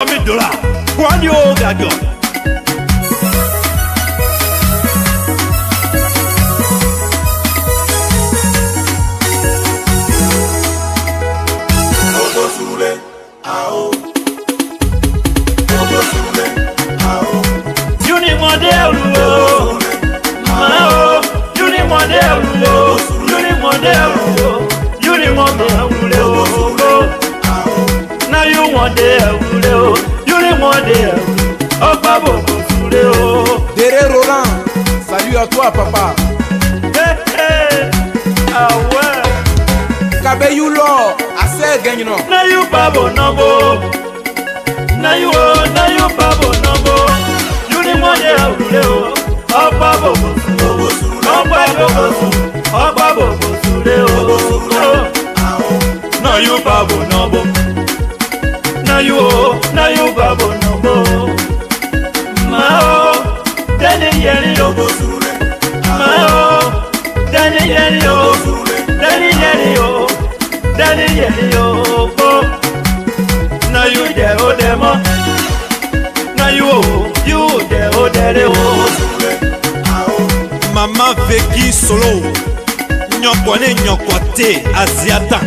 $1,000. Grand Gedeans. Dere Roland, salut à toi papa. Ah ouais. Kabeyulo, assez gagne non. Na you babo number. Na you babo number. You ni mo de awule o. Opa bobo. Opa bobo. Opa bobo sule o. Na you babo number. Na you babo number. Mao, Dani Yeri yo. Mao, Dani Yeri yo. Dani Yeri yo. Dani Yeri yo. Na you de o demo. Na you de o dere o. Mama Veki solo. Nyokwane nyokwate Asiata.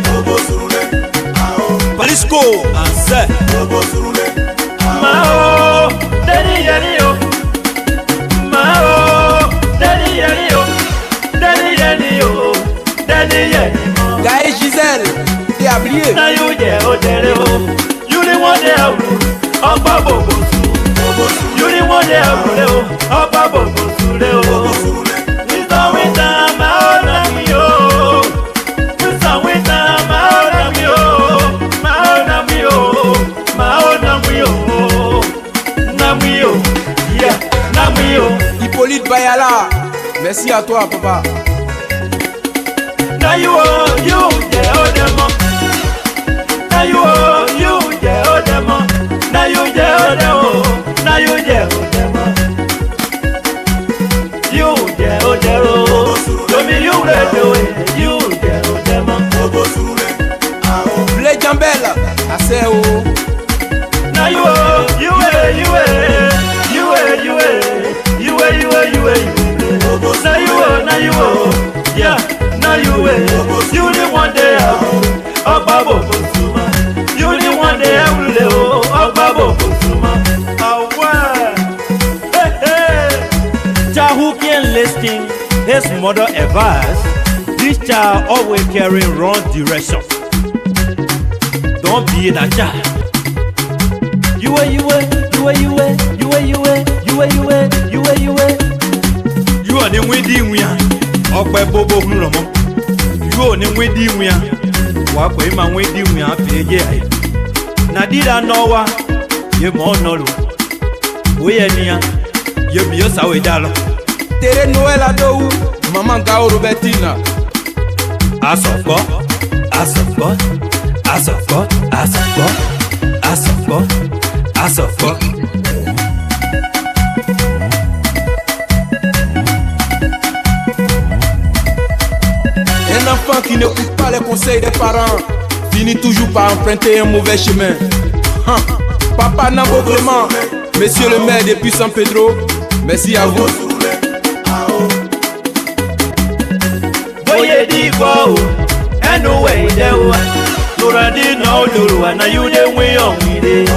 Palisco Anse. Mao, Dani Yeri yo. Mao, Dani Yeri yo. Dani Yeri yo. Dani Yeri yo. Gaël Gisèle, t'es oublié. Na you de o dere o. You the one de awu. Opa bobo su. You the one de awu o. Opa bobo su le o. Mr. Winter, Mao na mi yo. Mr. Winter, Mao na mi yo. Mao na mi yo. Mao na mi yo. Na mi yo. Yeah, na mi yo. Hippolyte Bayala, merci à toi papa. Na you de o demo. Na you de o demo. Na you de o demo. Na you de o demo. You de o demo. Domi you de o. You de o demo. Blé Jambel, assez haut. Na you na you yeah. Now you the one day up Babo Suma. You the one day up Babo Suma. Child who can listen his mother advice. This child always carrying wrong direction. Don't be that child. You are the wedding we are. Okwe bobo hunomo. You ni wedi nwia. Wa kwe ma wedi nwia peje ai. Na dida nowa ye mo nolu. Oye nia ye bi yo sawe dalo. Tere Noël Adou, maman Gao Robertina. Asofo. Un enfant qui n'écoute pas les conseils des parents finit toujours par emprunter un mauvais chemin. Papa Nambo Clément, monsieur le maire depuis San Pedro, merci à vous. Boye di go, anyway there was. Already know do and you the way on with it.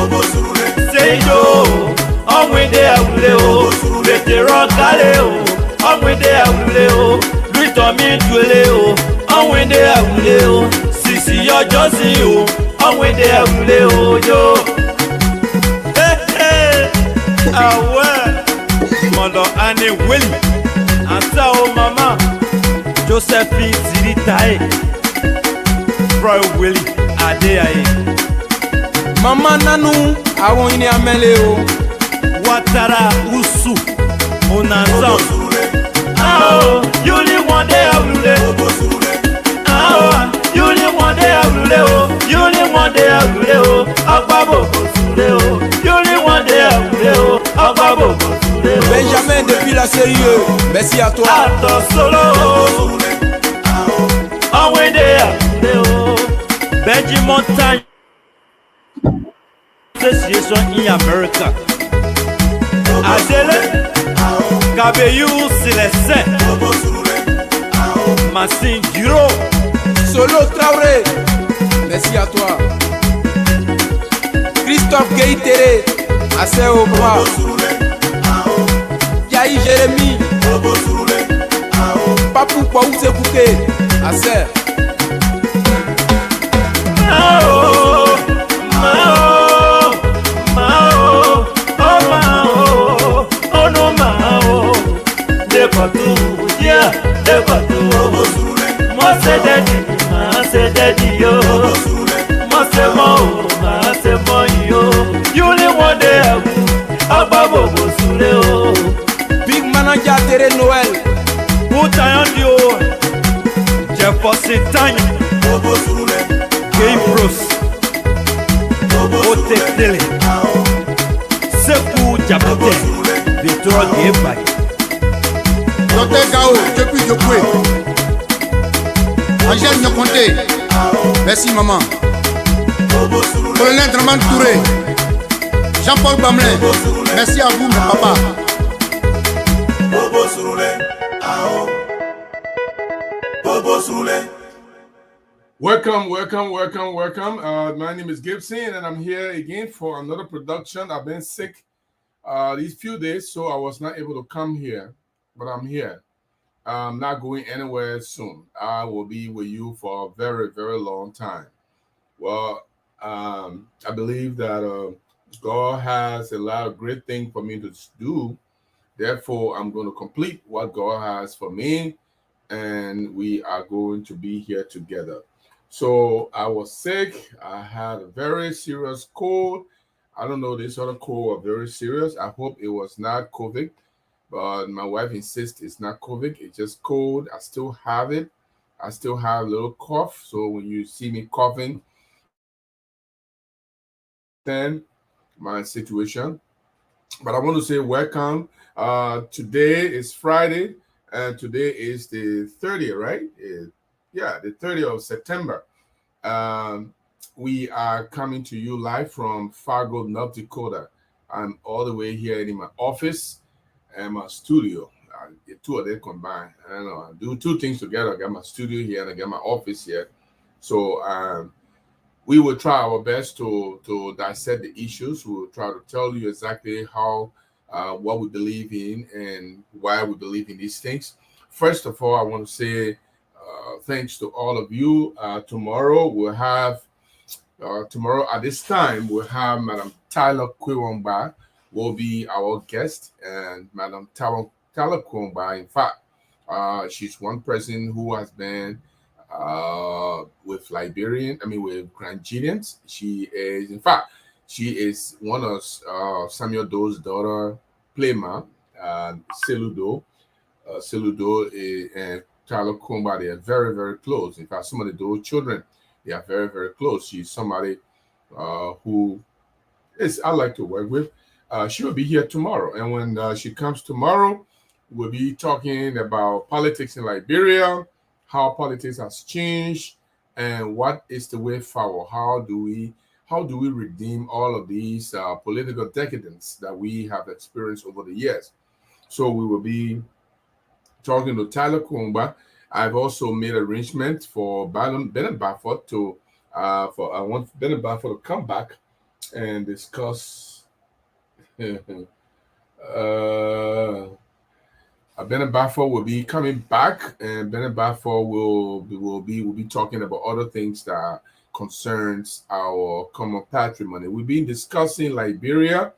Say yo, on with the awuleo, let the rock galeo, on with the awuleo, Lutomi Tuleo, on with the awuleo, Sisi yo Josie yo, on with the awuleo yo. Hey, Mother Annie Willie, and so mama, Josephine Ziritae, Bro Willie, Adeae. Mama Nanou, awon ini ameleo. Watara Usu, Monanzan. Ah, you only one day I will live. Ah, you only one day I will live. You only one day I will live. Ababo Sudeo. You only one day I will live. Ababo Sudeo. Benjamin depuis la série, merci à toi. Ato solo. Ah, when they are Benji Montagne. association in America. Adele, Kabeyu Célestin, Massin Giro, Solo Traoré, merci à toi. Christophe Gueye-Téré, Assé Obra, Yahi Jérémy, Papou Kwaou Sekouké, Assé. Mao, Mao, Mao, oh Mao, oh no Mao, de Patou, yeah, de Patou. Moi c'est daddy, yo. Moi c'est moi yo. You only one day, Ababo Bosoule, Big Manager Tere Noël, Tiawan Dio, Jefferson Tanya, Game Bros, Ote Tele, Sekou Diabote, Victor Gebay. Docteur Gao, depuis Yopoué. Angèle Nyokonte, merci maman. Colonel Draman Touré, Jean-Paul Bamelin, merci à vous mon papa. Welcome. My name is Gibson, and I'm here again for another production. I've been sick these few days, so I was not able to come here, but I'm here. I'm not going anywhere soon. I will be with you for a very, very long time. Well, I believe that God has a lot of great things for me to do. Therefore, I'm going to complete what God has for me, and we are going to be here together. So I was sick. I had a very serious cold. I don't know, this other cold was very serious. I hope it was not COVID, but my wife insists it's not COVID. It's just cold. I still have it. I still have a little cough. So when you see me coughing, then my situation. But I want to say welcome. Today is Friday, and today is the 30th, right? Yeah, the 30th of September. We are coming to you live from Fargo, North Dakota. I'm all the way here in my office and my studio. The two of them combined. I don't know. I do two things together. I got my studio here and I got my office here. So we will try our best to dissect the issues. We will try to tell you exactly how what we believe in and why we believe in these things. First of all, I want to say thanks to all of you. Tomorrow we'll have tomorrow at this time we'll have Madam Tyler Kwiwongba will be our guest, and Madam Tyler Kwiwongba, in fact, she's one person who has been with with Grand Gedeans. She is one of Samuel Doe's daughter, Playma, Cllr Doe. Cllr Doe and Tyler Kwiwongba, they are very, very close. In fact, some of the Doe children, they are very, very close. She's somebody who I like to work with. She will be here tomorrow. And when she comes tomorrow, we'll be talking about politics in Liberia, how politics has changed, and what is the way forward. How do we redeem all of these political decadence that we have experienced over the years? So we will be talking to Tyler Kwiwongba. I've also made arrangement for Bennett Bafford I want Bennett Bafford to come back and discuss. Bennett Bafford will be coming back, and Bennett Bafford will be talking about other things that concerns our common patrimony. We've been discussing Liberia.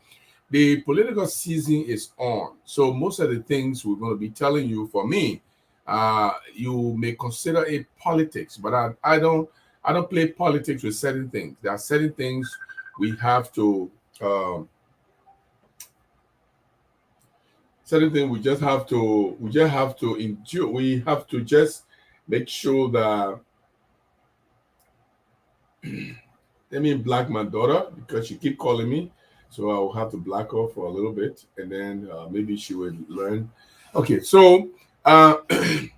The political season is on, so most of the things we're going to be telling you, for me, you may consider it politics, but I don't play politics with certain things. There are certain things we have to certain things we just have to endure. We have to just make sure that let me block my daughter because she keep calling me. So I will have to block her for a little bit, and then maybe she will learn. Okay, so the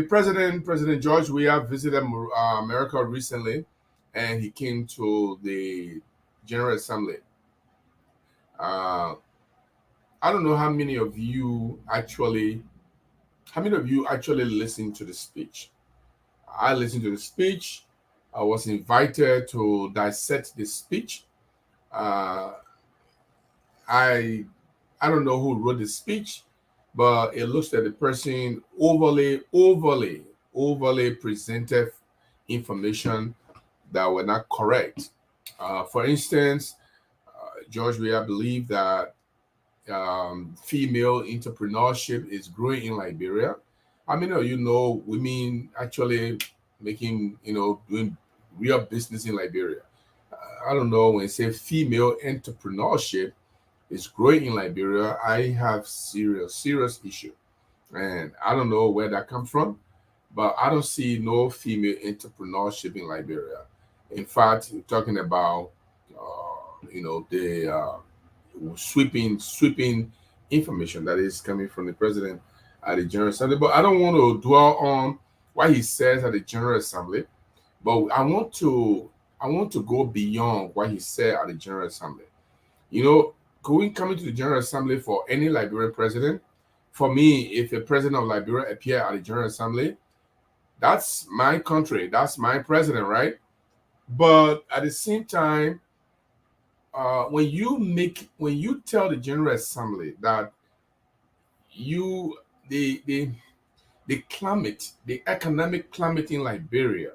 President George Weah visited America recently, and he came to the General Assembly. I don't know how many of you actually listened to the speech. I listened to the speech. I was invited to dissect the speech. I don't know who wrote the speech, but it looks like the person overly presented information that were not correct. For instance, George Weah believed that female entrepreneurship is growing in Liberia. How many of you know women actually making, doing real business in Liberia? I don't know, when you say female entrepreneurship is growing in Liberia, I have serious issue. And I don't know where that comes from, but I don't see no female entrepreneurship in Liberia. In fact, we're talking about, the sweeping information that is coming from the president at the General Assembly. But I don't want to dwell on what he says at the General Assembly, but I want to go beyond what he said at the General Assembly. Coming to the General Assembly for any Liberian president, for me, if a president of Liberia appear at the General Assembly, that's my country, that's my president, right? But at the same time, when you tell the General Assembly that the climate, the economic climate in Liberia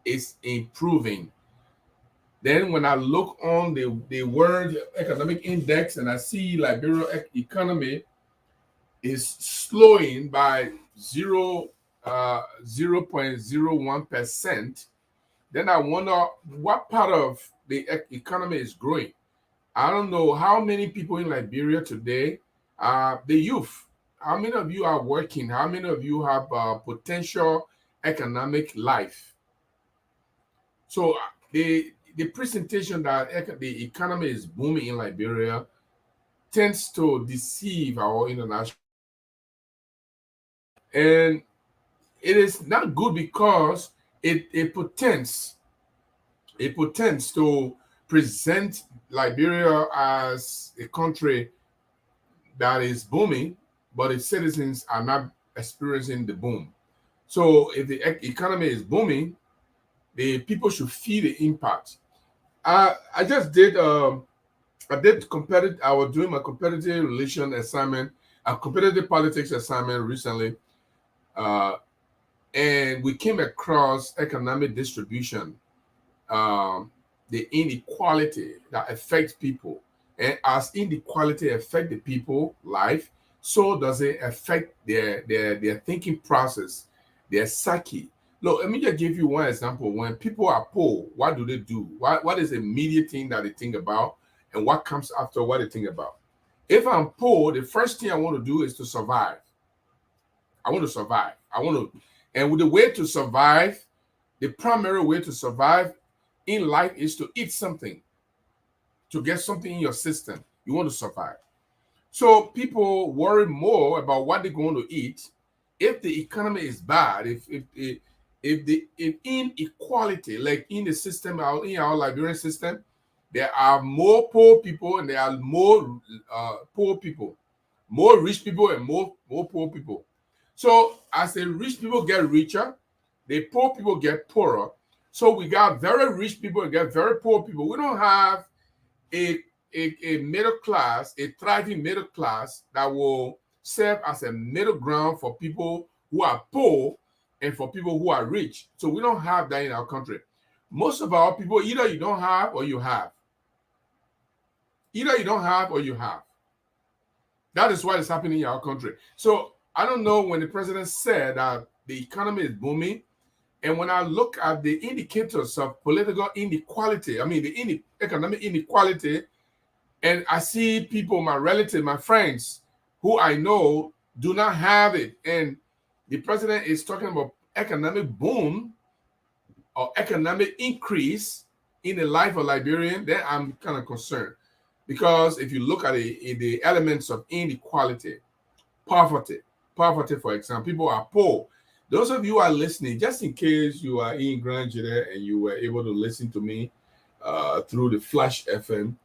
is improving, then when I look on the World Economic Index and I see Liberia economy is slowing by 0.01%, then I wonder what part of the economy is growing. I don't know how many people in Liberia today are the youth. How many of you are working? How many of you have potential economic life? So the presentation that the economy is booming in Liberia tends to deceive our international. And it is not good because it pretends to present Liberia as a country that is booming, but its citizens are not experiencing the boom. So if the economy is booming, the people should feel the impact. I was doing my competitive relation assignment, a competitive politics assignment recently, and we came across economic distribution, the inequality that affects people. And as inequality affects the people life, so does it affect their thinking process, their psyche. Look, let me just give you one example. When people are poor, what do they do? What is the immediate thing that they think about, and what comes after what they think about? If I'm poor, the first thing I want to do is to survive. I want to survive. And with the way to survive, the primary way to survive in life is to eat something, to get something in your system. You want to survive. So people worry more about what they're going to eat. If the economy is bad, if inequality, like in the system, in our Liberian system, there are more poor people and there are more poor people, more rich people and more poor people. So as the rich people get richer, the poor people get poorer. So we got very rich people and get very poor people. We don't have a middle class, a thriving middle class that will serve as a middle ground for people who are poor and for people who are rich. So we don't have that in our country. Most of our people, either you don't have or you have. Either you don't have or you have. That is what is happening in our country. So I don't know, when the president said that the economy is booming, and when I look at the indicators of political inequality, the economic inequality, and I see people, my relatives, my friends, who I know do not have it, and the president is talking about economic boom or economic increase in the life of Liberian, then I'm kind of concerned. Because if you look at the elements of inequality, poverty, for example, people are poor. Those of you who are listening, just in case you are in Grand Gedeans and you were able to listen to me through the Flash FM.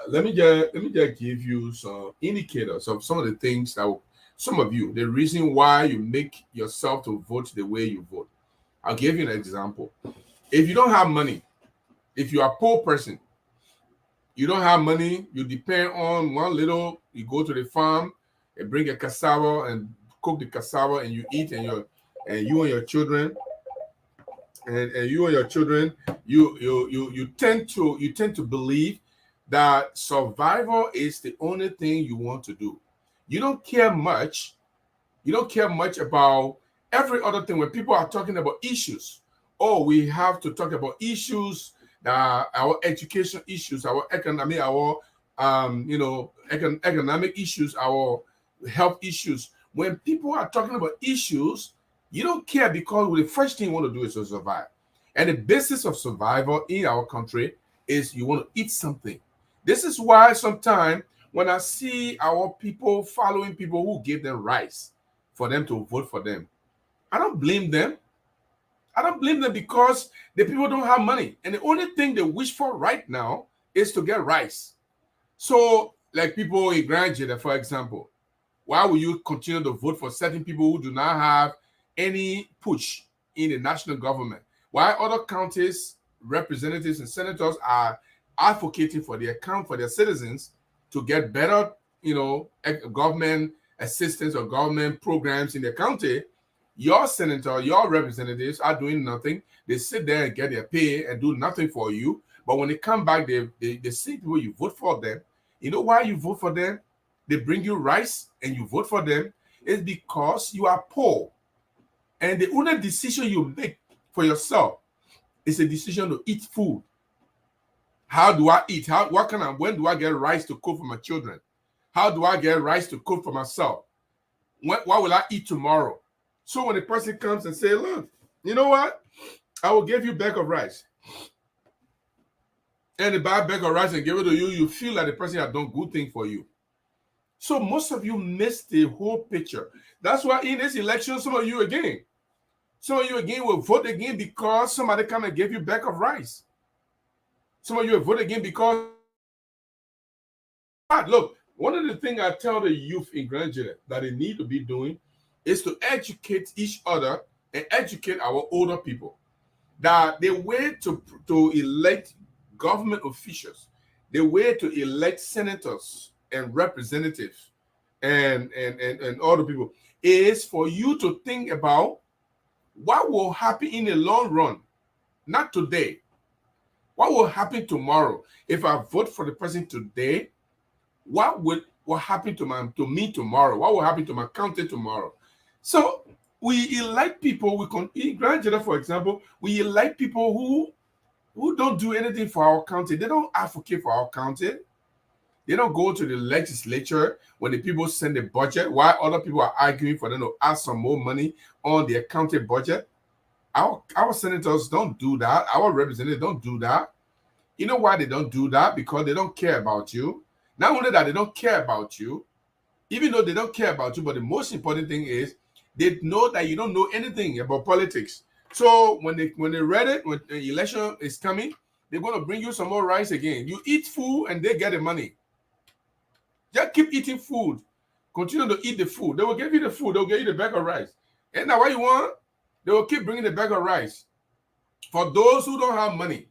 Let me just give you some indicators of some of the things that some of you, the reason why you make yourself to vote the way you vote. I'll give you an example. If you don't have money, if you are a poor person, you don't have money, you depend on one little, you go to the farm and bring a cassava and cook the cassava and you eat, and you and your children you tend to believe that survival is the only thing you want to do. You don't care much about every other thing. When people are talking about issues, oh, we have to talk about issues, our education issues, our economy, our economic issues, our health issues. When people are talking about issues, you don't care, because the first thing you want to do is to survive. And the basis of survival in our country is you want to eat something. This is why sometimes when I see our people following people who give them rice for them to vote for them, I don't blame them. I don't blame them, because the people don't have money. And the only thing they wish for right now is to get rice. So, like people in Grand Gedeans, for example, why will you continue to vote for certain people who do not have any push in the national government? Why other counties, representatives, and senators are advocating for their citizens to get better, government assistance or government programs in their county? Your senator, your representatives are doing nothing. They sit there and get their pay and do nothing for you. But when they come back, they see people, you vote for them. You know why you vote for them? They bring you rice and you vote for them. It's because you are poor. And the only decision you make for yourself is a decision to eat food. How do I eat? When do I get rice to cook for my children? How do I get rice to cook for myself? What will I eat tomorrow? So when a person comes and say, look, you know what? I will give you a bag of rice. And they buy a bag of rice and give it to you, you feel like the person has done good thing for you. So most of you miss the whole picture. That's why in this election, some of you will vote again because somebody come and give you a bag of rice. Some of you will vote again because, look, one of the things I tell the youth in Grand Gedeans that they need to be doing is to educate each other and educate our older people that the way to elect government officials, the way to elect senators and representatives and other people is for you to think about what will happen in the long run, not today. What will happen tomorrow? If I vote for the person today, what will happen to me tomorrow? What will happen to my county tomorrow? So we elect people. In Grand Gedeans, for example, we elect people who don't do anything for our county. They don't advocate for our county. They don't go to the legislature when the people send the budget, while other people are arguing for them to add some more money on their county budget. Our senators don't do that. Our representatives don't do that. You know why they don't do that? Because they don't care about you. Not only that, they don't care about you, even though they don't care about you, but the most important thing is they know that you don't know anything about politics. So when they read it, when the election is coming, they're going to bring you some more rice again. You eat food and they get the money. Just keep eating food. Continue to eat the food. They will give you the food. They'll give you the bag of rice. And now what you want? They will keep bringing the bag of rice. For those who don't have money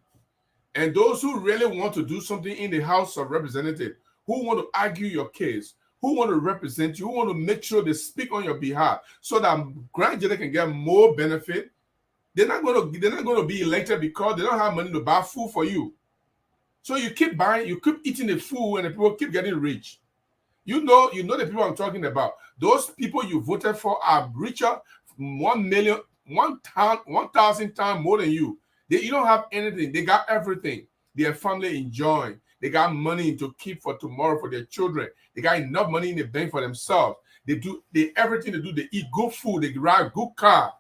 and those who really want to do something in the House of Representatives, who want to argue your case, who want to represent you, who want to make sure they speak on your behalf so that Grand Gedeans can get more benefit, they're not going to be elected because they don't have money to buy food for you. So you keep buying, you keep eating the food, and the people keep getting rich. You know the people I'm talking about. Those people you voted for are richer 1,000 times more than you. You don't have anything. They got everything. Their family enjoying. They got money to keep for tomorrow for their children. They got enough money in the bank for themselves. Everything they do. They eat good food. They drive good car.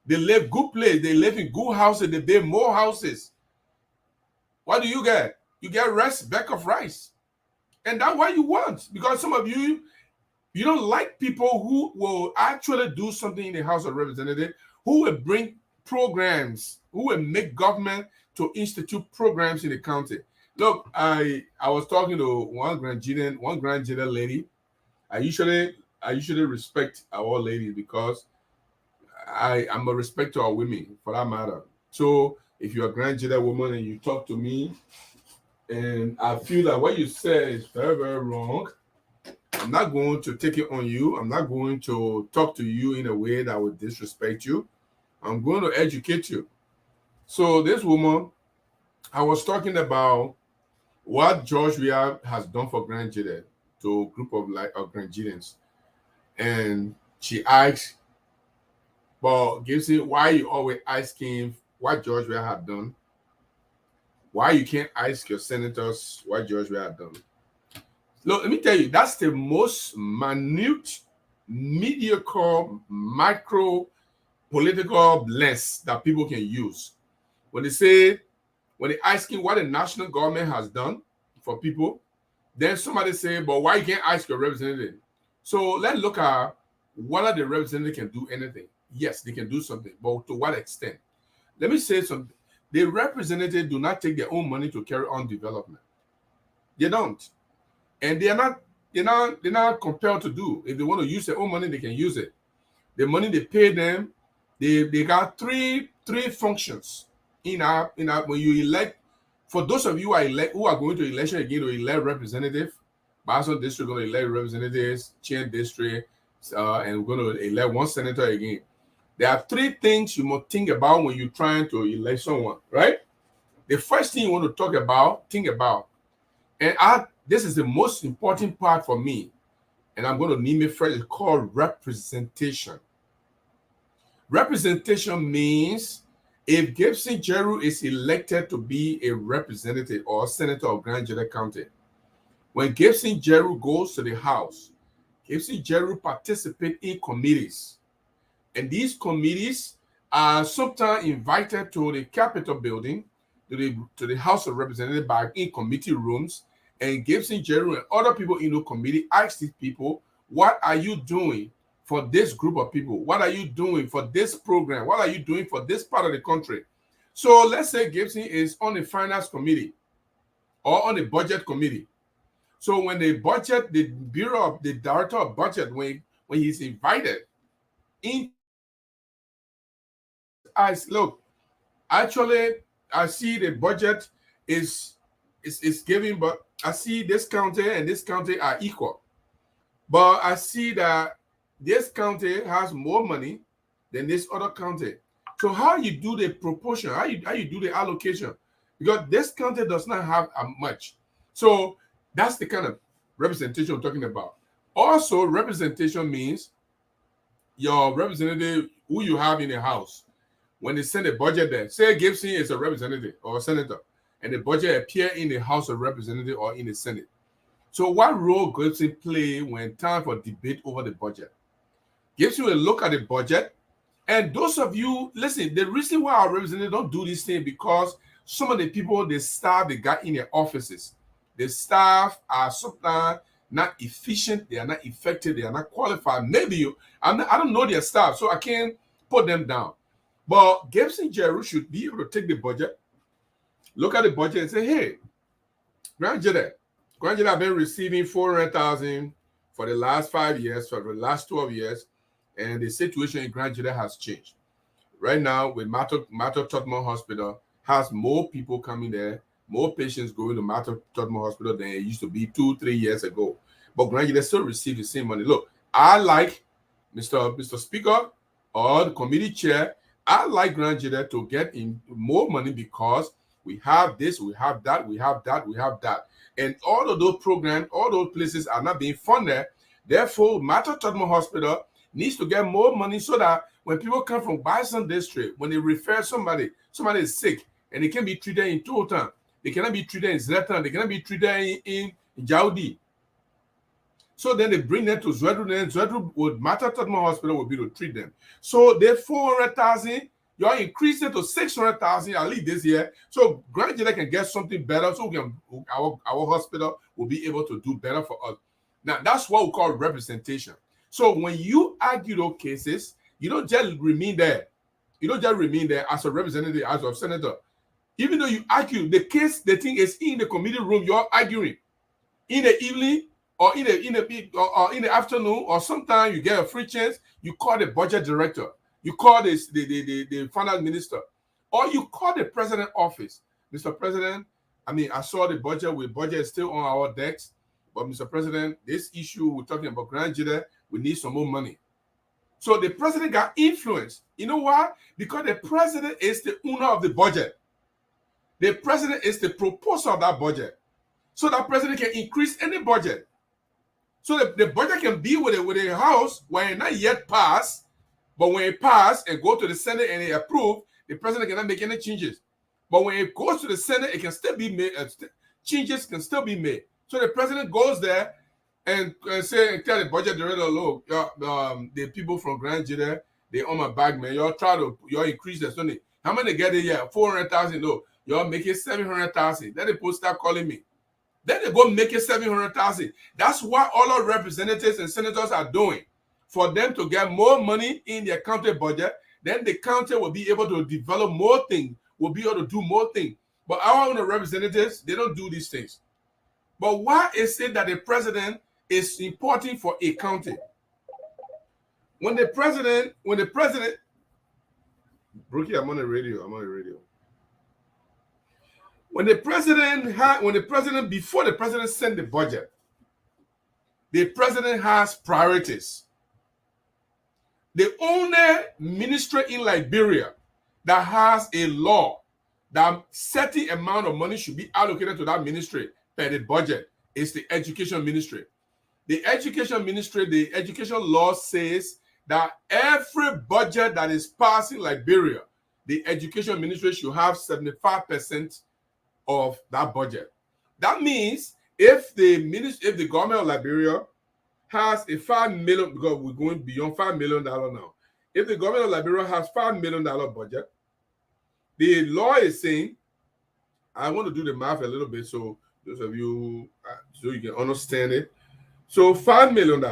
They live good place. They live in good houses. They build more houses. What do you get? You get bag of rice. And that's what you want. Because some of you don't like people who will actually do something in the House of Representatives, who will bring programs, who will make government to institute programs in the county. Look, I was talking to one Grand Gedean lady. I usually respect our ladies because I'm a respecter of women for that matter. So if you're a Grand Gedean woman and you talk to me and I feel that what you say is very, very wrong, I'm not going to take it on you. I'm not going to talk to you in a way that would disrespect you. I'm going to educate you. So this woman, I was talking about what George Weah has done for Grand Gedean to a group of Grand Gedeans. And she asked, well, Gibson, why you always asking what George Weah had done? Why you can't ask your senators what George Weah had done? Look, let me tell you, that's the most minute, mediocre, micro political lens that people can use. When they're asking what the national government has done for people, then somebody say, but why you can't ask your representative? So let's look at whether the representative can do anything. Yes, they can do something, but to what extent? Let me say something. The representatives do not take their own money to carry on development. They don't. And they're not compelled to do. If they want to use their own money, they can use it. The money they pay them, they got three functions in our when you elect. For those of you who are going to election again to elect representative, Boston district going to elect representatives, Chen district, and we're going to elect one senator again. There are three things you must think about when you're trying to elect someone, right? The first thing you want to think about, and this is the most important part for me, and I'm going to name it first. It's called representation. Representation means if Gibson Jeru is elected to be a representative or a senator of Grand Gedean County, when Gibson Jeru goes to the House, Gibson Jeru participates in committees. And these committees are sometimes invited to the Capitol building, to the House of Representatives back in committee rooms. And Gibson Jeru and other people in the committee ask these people, what are you doing for this group of people? What are you doing for this program? What are you doing for this part of the country? So let's say Gibson is on the finance committee or on the budget committee. So when the director of budget, when he's invited in, look, actually, I see the budget is giving, but I see this county and this county are equal. But I see that this county has more money than this other county. So how you do the proportion? How you do the allocation? Because this county does not have much. So that's the kind of representation we're talking about. Also, representation means your representative, who you have in the House, when they send a budget there, say Gibson is a representative or a senator, and the budget appear in the House of Representatives or in the Senate. So what role Gibson play when time for debate over the budget? Gibson will look at the budget, and those of you, listen, the reason why our representatives don't do this thing because some of the people, the staff they got in their offices, the staff are sometimes not efficient, they are not effective, they are not qualified. Maybe I don't know their staff, so I can't put them down. But Gibson Jeru should be able to take the budget, look at the budget and say, hey, Grand Gedean have been receiving $400,000 for the last 5 years, for the last 12 years, and the situation in Grand Gedean has changed. Right now, with Mato Tottenham Hospital, has more people coming there, more patients going to Mato Tottenham Hospital than it used to be 2-3 years ago. But Grand Gedean still receives the same money. Look, I like Mr. Speaker or the committee chair, I like Grand Gedean to get in more money because we have this, we have that, we have that, we have that. And all of those programs, all those places are not being funded. Therefore, Mato Tottenham Hospital needs to get more money so that when people come from Bison District, when they refer somebody is sick, and they can be treated in Totan, they cannot be treated in Zlatan, they cannot be treated in Jaudi. So then they bring them to Zwedru, then Zwedru would Mato Tottenham Hospital will be to treat them. So they 400,000, you are increasing to 600,000 at least this year. So Grand Gedean can get something better, so our hospital will be able to do better for us. Now that's what we call representation. So when you argue those cases, you don't just remain there. You don't just remain there as a representative, as a senator. Even though you argue, the thing is in the committee room, you're arguing. In the evening or in the afternoon, or sometimes you get a free chance, you call the budget director, you call the finance minister, or you call the president office. Mr. President, I mean, I saw the budget. Budget is still on our decks, but Mr. President, this issue we're talking about Grand Gedeans, we need some more money. So the president got influence. You know why? Because the president is the owner of the budget. The president is the proposer of that budget. So that president can increase any budget. So the budget can be with a house when it not yet passed, but when it passed and go to the Senate and it approved, the president cannot make any changes. But when it goes to the Senate, it can still be made. Changes can still be made. So the president goes there and tell the budget director, look, the people from Grand Gedeans, they on my back, man. Y'all increase the money. How many get it here? 400,000. No, y'all make it 700,000. Then the people start calling me. Then they go make it 700,000. That's what all our representatives and senators are doing. For them to get more money in their county budget, then the county will be able to develop more things, will be able to do more things. But our own representatives, they don't do these things. But why is it that the president is important for a county? When the president, Brookie, I'm on the radio. Before the president sent the budget, the president has priorities. The only ministry in Liberia that has a law that certain amount of money should be allocated to that ministry per the budget is the education ministry. The education law says that every budget that is passed in Liberia, the education ministry should have 75% of that budget. That means if the government of Liberia has a $5 million, because we're going beyond $5 million now. If the government of Liberia has $5 million budget, the law is saying, I want to do the math a little bit so those of you, so you can understand it. So $5 million.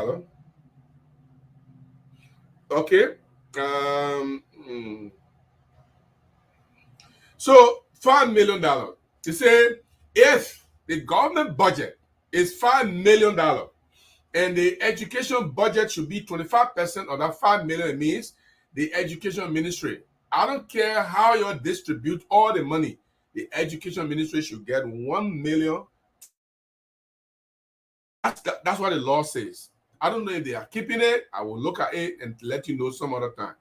Okay. So $5 million. They say if the government budget is $5 million and the education budget should be 25% of that $5 million, it means the education ministry, I don't care how you distribute all the money, the education ministry should get $1 million. That's what the law says. I don't know if they are keeping it. I will look at it and let you know some other time.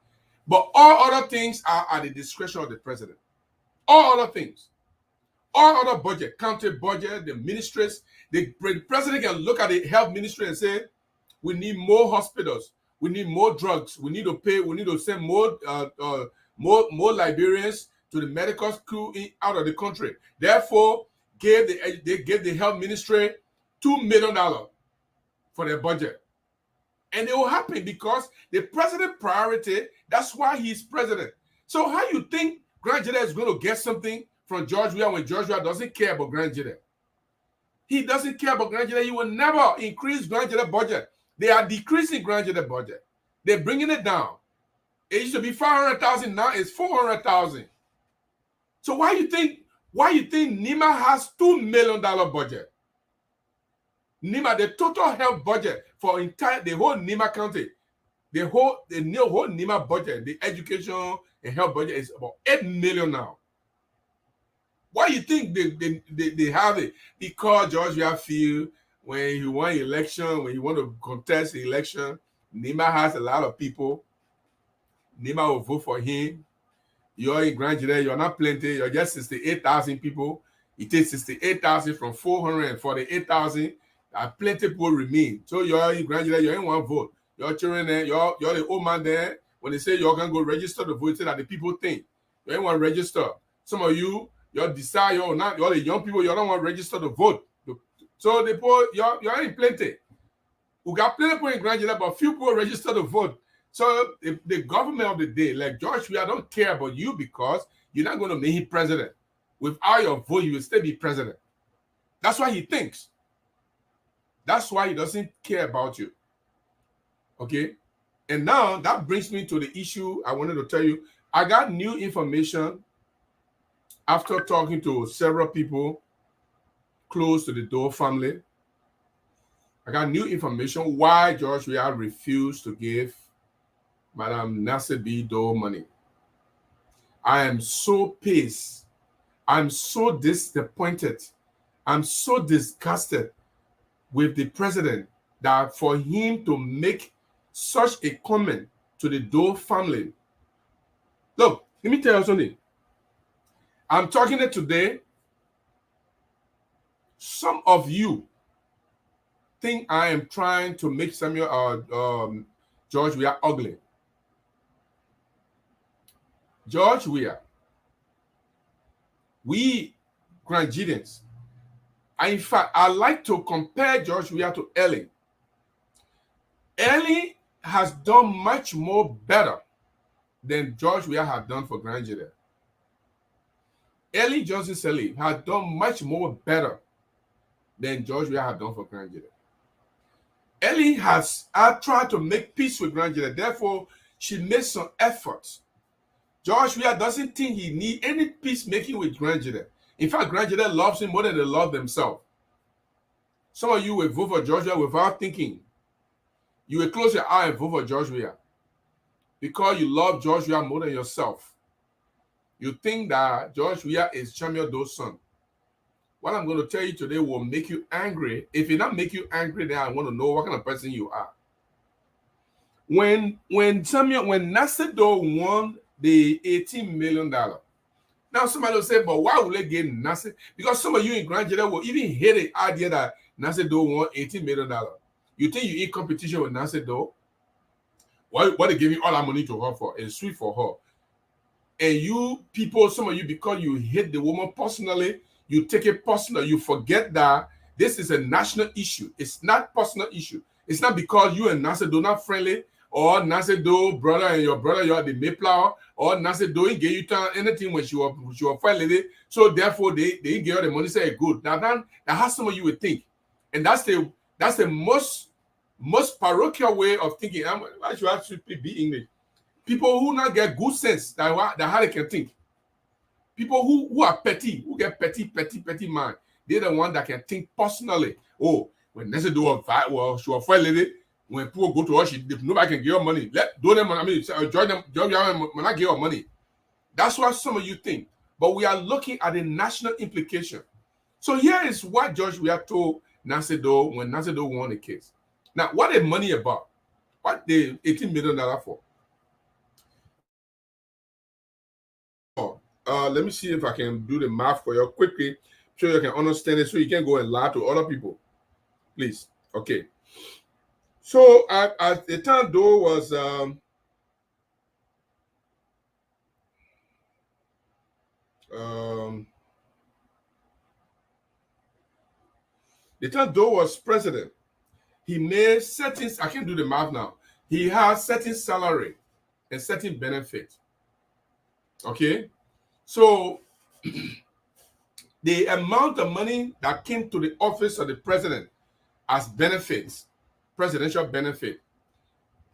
But all other things are at the discretion of the president. All other things. All other budget, county budget, the ministries, the president can look at the health ministry and say, we need more hospitals, we need more drugs, we need to send more Liberians to the medical school out of the country. Therefore, they gave the health ministry $2 million for their budget. And it will happen because the president priority, that's why he's president. So how you think Grand Gedeans is going to get something from George Weah when George Weah doesn't care about Grand Gedeans? He doesn't care about Grand Gedeans. He will never increase Grand Gedeans budget. They are decreasing Grand Gedeans budget. They're bringing it down. It used to be 500,000, now it's 400,000. So why you think NEMA has $2 million budget? NEMA, the total health budget for the whole NEMA county, the whole NEMA budget, the education and health budget is about $8 million now. Why you think they have it? Because George Weah feel when he won election, when he want to contest the election, NEMA has a lot of people. NEMA will vote for him. You're in Grand Gedeans, you're not plenty, you're just 68,000 people. It takes 68,000 from 448,000. Plenty people remain. So you're in Grand Gedeans, you're in one vote. Your children there, you're the old man there. When they say you're going to go register to vote, so that the people think. You ain't want to register. Some of you, you're decide, you're the young people, you don't want to register to vote. So the people, you're in plenty. We got plenty of people in Grand Gedeans, but few people register to vote. So the government of the day, like George Weah, don't care about you because you're not going to make him president. Without your vote, you will still be president. That's why he thinks. That's why he doesn't care about you. Okay? And now that brings me to the issue I wanted to tell you. I got new information after talking to several people close to the Doe family, I got new information why George Weah refused to give Madam Nancy Doe money. I am so pissed. I'm so disappointed. I'm so disgusted with the president that for him to make such a comment to the Doe family. Look, let me tell you something. I'm talking it today. Some of you think I am trying to make George Weah ugly. George Weah, we Grand Gedeans, in fact, I like to compare George Weah to Ellie. Ellie has done much more better than George Weah had done for Grand Gedeans. Ellie Johnson Sirleaf has done much more better than George Weah had done for Grand Gedeans. Ellie has tried to make peace with Grand Gedeans, therefore she made some efforts. George Weah doesn't think he needs any peacemaking with Grand Gedeans. In fact, Grand Gedeans loves him more than they love themselves. Some of you will vote for George Weah without thinking. You will close your eye and vote for George Weah because you love George Weah more than yourself. You think that George Weah is Samuel Doe's son. What I'm going to tell you today will make you angry. If it not make you angry, then I want to know what kind of person you are. When Nancy Doe won the $18 million, now somebody will say, but why would they get Nancy? Because some of you in Grand Gedeans will even hate the idea that Nancy Doe won $18 million. You think you in competition with Nancy Doe? What they give you all that money to her for? It's sweet for her. And you people, some of you, because you hate the woman personally, you take it personal. You forget that this is a national issue. It's not personal issue. It's not because you and Nancy Doe not friendly, or Nancy Doe brother and your brother, you are the Mayflower, or Nancy Doe ain't give you anything when she was fine lady. So therefore they give her the money, say good. Now that has some of you would think. And that's the most parochial way of thinking. Why should I speak English? People who not get good sense that how they can think. People who are petty, who get petty mind, they're the one that can think personally. Oh, when Nancy Doe she was fine lady, when people go to her, nobody can give her money. Join them, when I give her money. That's what some of you think. But we are looking at the national implication. So here is what George Weah told Nancy Doe when Nancy Doe won the case. Now, what is money about? What the $18 million for? Let me see if I can do the math for you quickly so you can understand it, so you can go and lie to other people. Please. Okay. So at the time Doe was the time Doe was president, he made certain, I can't do the math now. He has certain salary and certain benefit. Okay? So the amount of money that came to the office of the president as benefits, presidential benefit,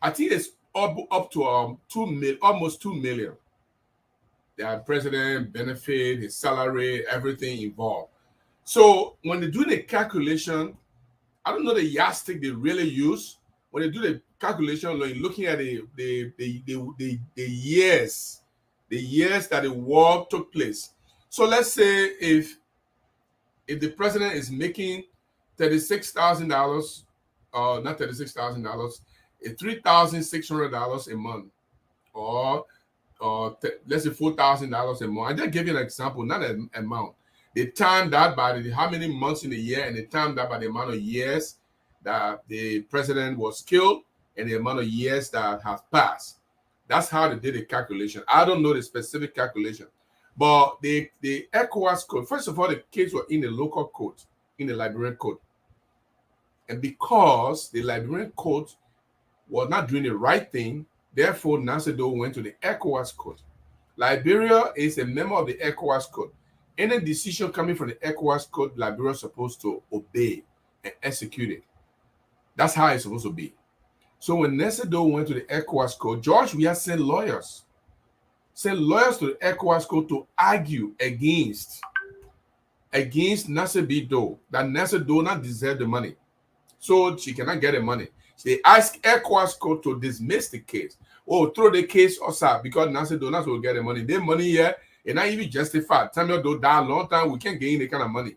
I think it's up to almost 2 million. The president benefit, his salary, everything involved. So when they do the calculation, I don't know the yardstick they really use. When they do the calculation, like looking at the years that the war took place. So let's say if the president is making $36,000, not $36,000, $3,600 a month, or let's say $4,000 a month. I just give you an example, not an amount. They time that by how many months in the year, and they time that by the amount of years that the president was killed and the amount of years that have passed. That's how they did the calculation. I don't know the specific calculation, but the ECOWAS code, first of all, the case was in the local code, in the Liberian code. And because the Liberian code was not doing the right thing, therefore Nancy Doe went to the ECOWAS code. Liberia is a member of the ECOWAS code. Any decision coming from the ECOWAS code, Liberia is supposed to obey and execute it. That's how it's supposed to be. So when Nancy Doe went to the ECOWAS code, George Weah sent lawyers sent lawyers to the ECOWAS court to argue against Nancy Doe, that Nancy Doe not deserve the money, so she cannot get the money. They asked ECOWAS court to dismiss the case, or throw the case aside because Nancy Doe not will get the money. The money here is not even justified. Samuel Doe died a long time. We can't gain the kind of money.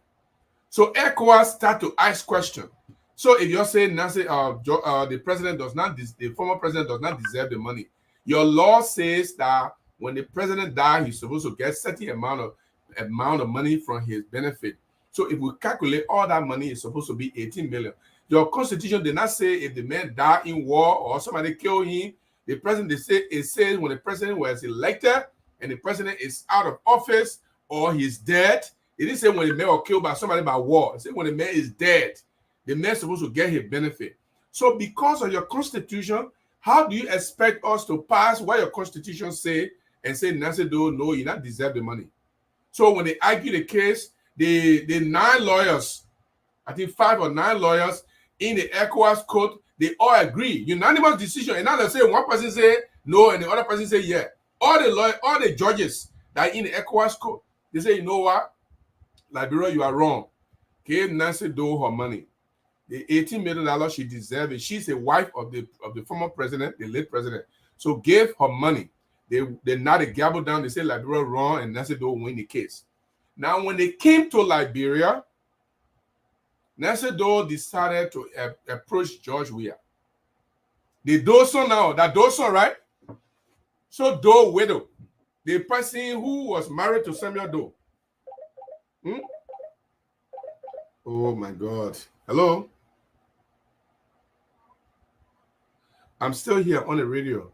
So ECOWAS start to ask questions. So if you're saying Nancy, the president does not, the former president does not deserve the money, your law says that when the president dies, he's supposed to get certain amount of money from his benefit. So if we calculate all that money, it's supposed to be 18 million. Your constitution did not say if the man died in war or somebody killed him. The president, it says when the president was elected and the president is out of office or he's dead. It didn't say when the man was killed by somebody by war. It said when the man is dead, the man is supposed to get his benefit. So because of your constitution, how do you expect us to pass what your constitution say and say Nancy Doe, no, you not deserve the money? So when they argue the case, the 9 lawyers, I think 5 or 9 lawyers in the ECOWAS court, they all agree. Unanimous decision. And now they say one person say no and the other person say yeah. All the judges that are in the ECOWAS court, they say, you know what? Liberia, you are wrong. Give Nancy Doe her money. The $18 million she deserves it. She's a wife of the former president, the late president. So give her money. They now they gabble down. They say Liberia wrong and Nancy Doe win the case. Now, when they came to Liberia, Nancy Doe decided to approach George Weah. The Doe son now, that Doe son, right? So Doe widow, the person who was married to Samuel Doe. Oh my God. Hello? I'm still here on the radio.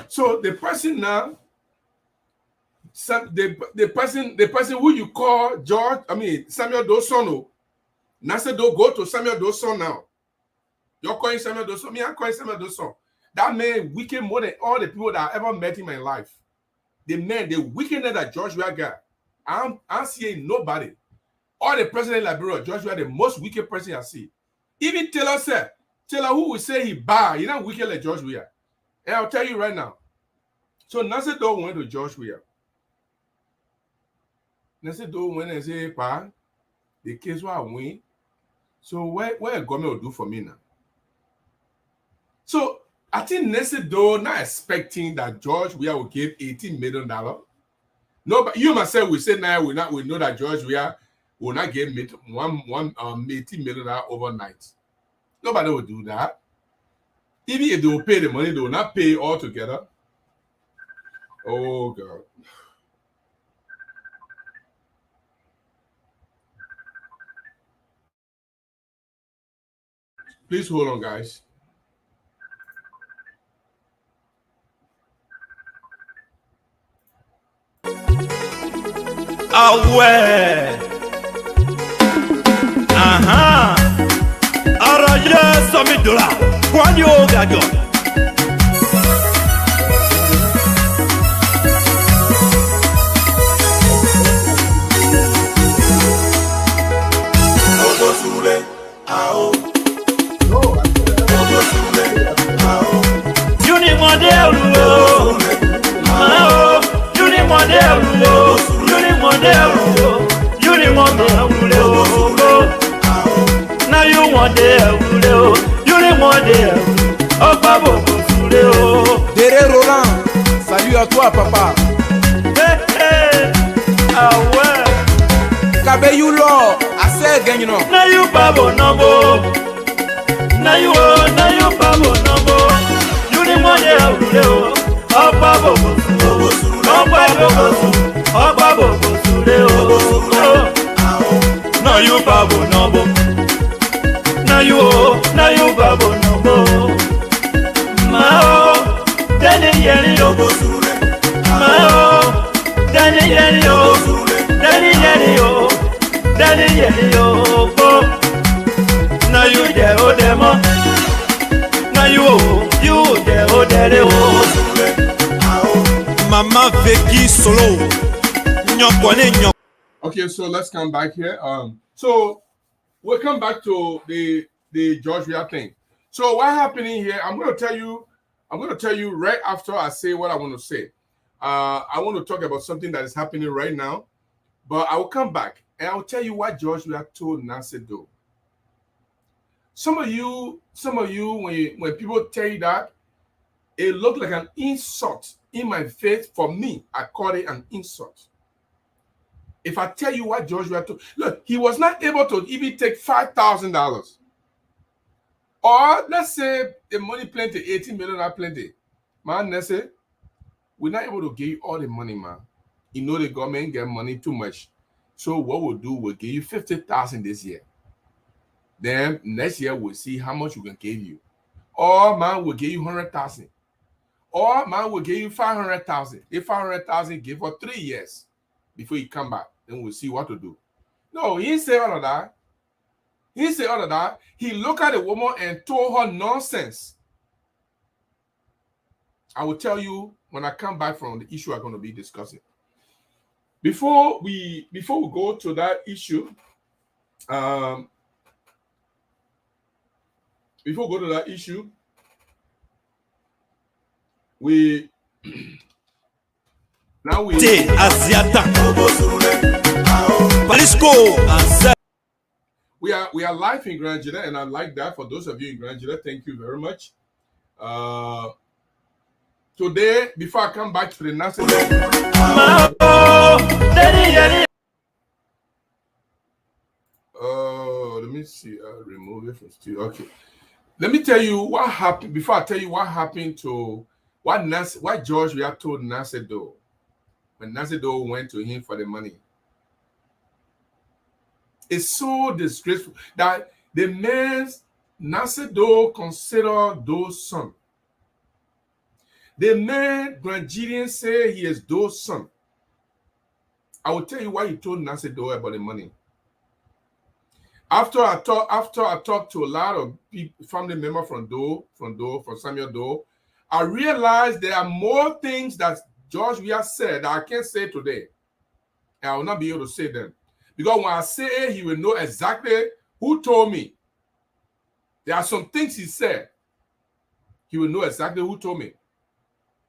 So the person now, the person who you call Samuel Doe's son, Nancy Doe go to Samuel Doe's son now. You're calling Samuel Doe's son. Me, I'm calling Samuel Doe's son. That man wicked more than all the people that I ever met in my life. The wickedness that George Weah got. I'm seeing nobody. All the president in Liberia, George Weah, the most wicked person I see. Even Cllr said, Cllr who will say he bad, he's not wicked like George Weah. And I'll tell you right now. So Nancy Doe went to George Weah. Nancy Doe went and said, Pa, the case will win. So what government will do for me now? So I think Nancy Doe not expecting that George Weah will give $18 million. No, but you myself will say now we know that George Weah will not give $18 million overnight. Nobody will do that. Even if they will pay the money, they will not pay all together. Oh God. Please hold on, guys. Ah ouais. Araya $100 Kwani Ogago. Obosule, ao. You need more devil. Mao. You need more devil. You need more devil. You need more devil. Now you want devil. You need more devil. Oh, Babo, Dere Roland, salut à toi, papa. Hey, hey. Ah ouais. Kabeyulo, assez gagne non. Now you Babo number. Now you Babo number. You need more devil. Oh, Babo, oh, Babo, now you Babo number. Now you Babo number. Mao, Danny Yanio, Mao, Danny Yanio, Danny Yanio, Danny Yanio. Now you there, oh demo. Now you there, oh daddy. Mama Veki solo. Okay, so let's come back here. So we'll come back to the George Weah thing. So what happening here? I'm going to tell you I'm going to tell you right after I say what I want to say. I want to talk about something that is happening right now, but I will come back and I'll tell you what George Weah told Nancy Doe. Some of you, when people tell you that, it looked like an insult in my face. For me, I call it an insult. If I tell you what George Weah told, look, he was not able to even take $5,000. Or let's say the money plenty, 18 million are plenty. Man, let's say, we're not able to give you all the money, man. You know the government get money too much. So what we'll do, we'll give you 50,000 this year. Then next year, we'll see how much we can give you. Or, man, we'll give you 100,000. Or, man, we'll give you 500,000. If 500,000, give for 3 years before you come back. Then we'll see what to do. No, he didn't say all of that. He didn't say all of that. He looked at the woman and told her nonsense. I will tell you when I come back from the issue I'm going to be discussing. Before we go to that issue, we are live in Grand Gedeans, and I like that. For those of you in Grand Gedeans, thank you very much. Today, before I come back to the national, let me see. Remove it from still. Okay. Let me tell you what happened. Before I tell you what happened to what George Weah told Nancy Doe when Nancy Doe went to him for the money. It's so disgraceful that the man Nancy Doe considered Doe's son. The man Grand Gedeans say he is Doe's son. I will tell you why he told Nancy Doe about the money. After I talked to a lot of people, family members from Samuel Doe, I realized there are more things that George Weah said that I can't say today. And I will not be able to say them. Because when I say it, he will know exactly who told me. There are some things he said. He will know exactly who told me.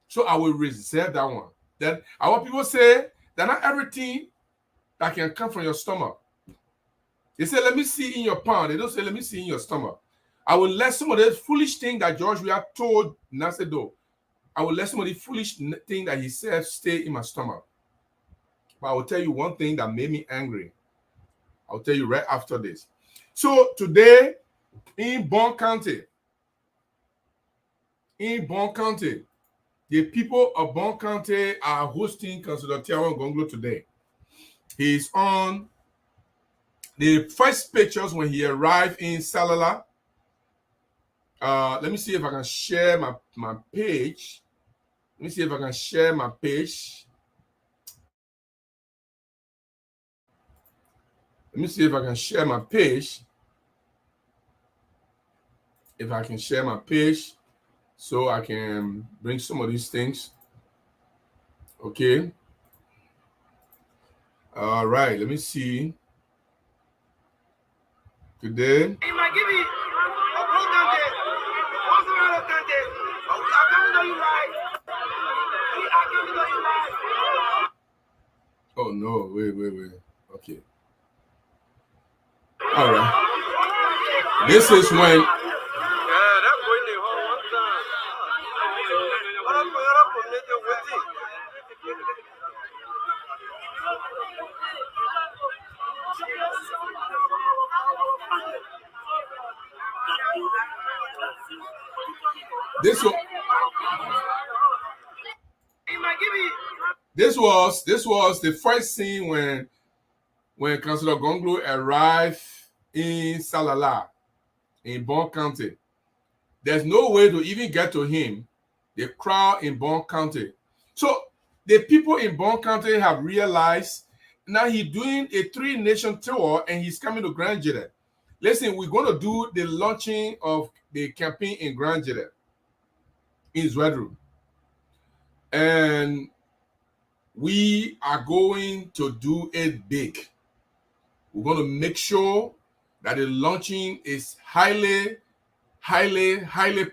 So I will reserve that one. Then I want people to say that not everything that can come from your stomach. They say, let me see in your palm. They don't say, let me see in your stomach. I will let some of the foolish thing that George Weah told Nancy Doe. I will let some of the foolish thing that he said stay in my stomach. But I will tell you one thing that made me angry. I'll tell you right after this. So today, in Bon County, the people of Bon County are hosting Councillor Tiawan Gongloe today. He's on the first pictures when he arrived in Cllr. Let me see if I can share my page. Let me see if I can share my page. Let me see if I can share my page. If I can share my page so I can bring some of these things. Okay. All right, let me see. Today. Oh no, wait. Okay. All right. This is when this was the first scene when Councillor Gongloe arrived in Cllr, in Bon County. There's no way to even get to him. The crowd in Bon County. So the people in Bon County have realized now he's doing a 3-nation tour and he's coming to Grand Gedeans. Listen, we're going to do the launching of the campaign in Grand Gedeans, in Zwedru. And we are going to do it big. We're going to make sure that the launching is highly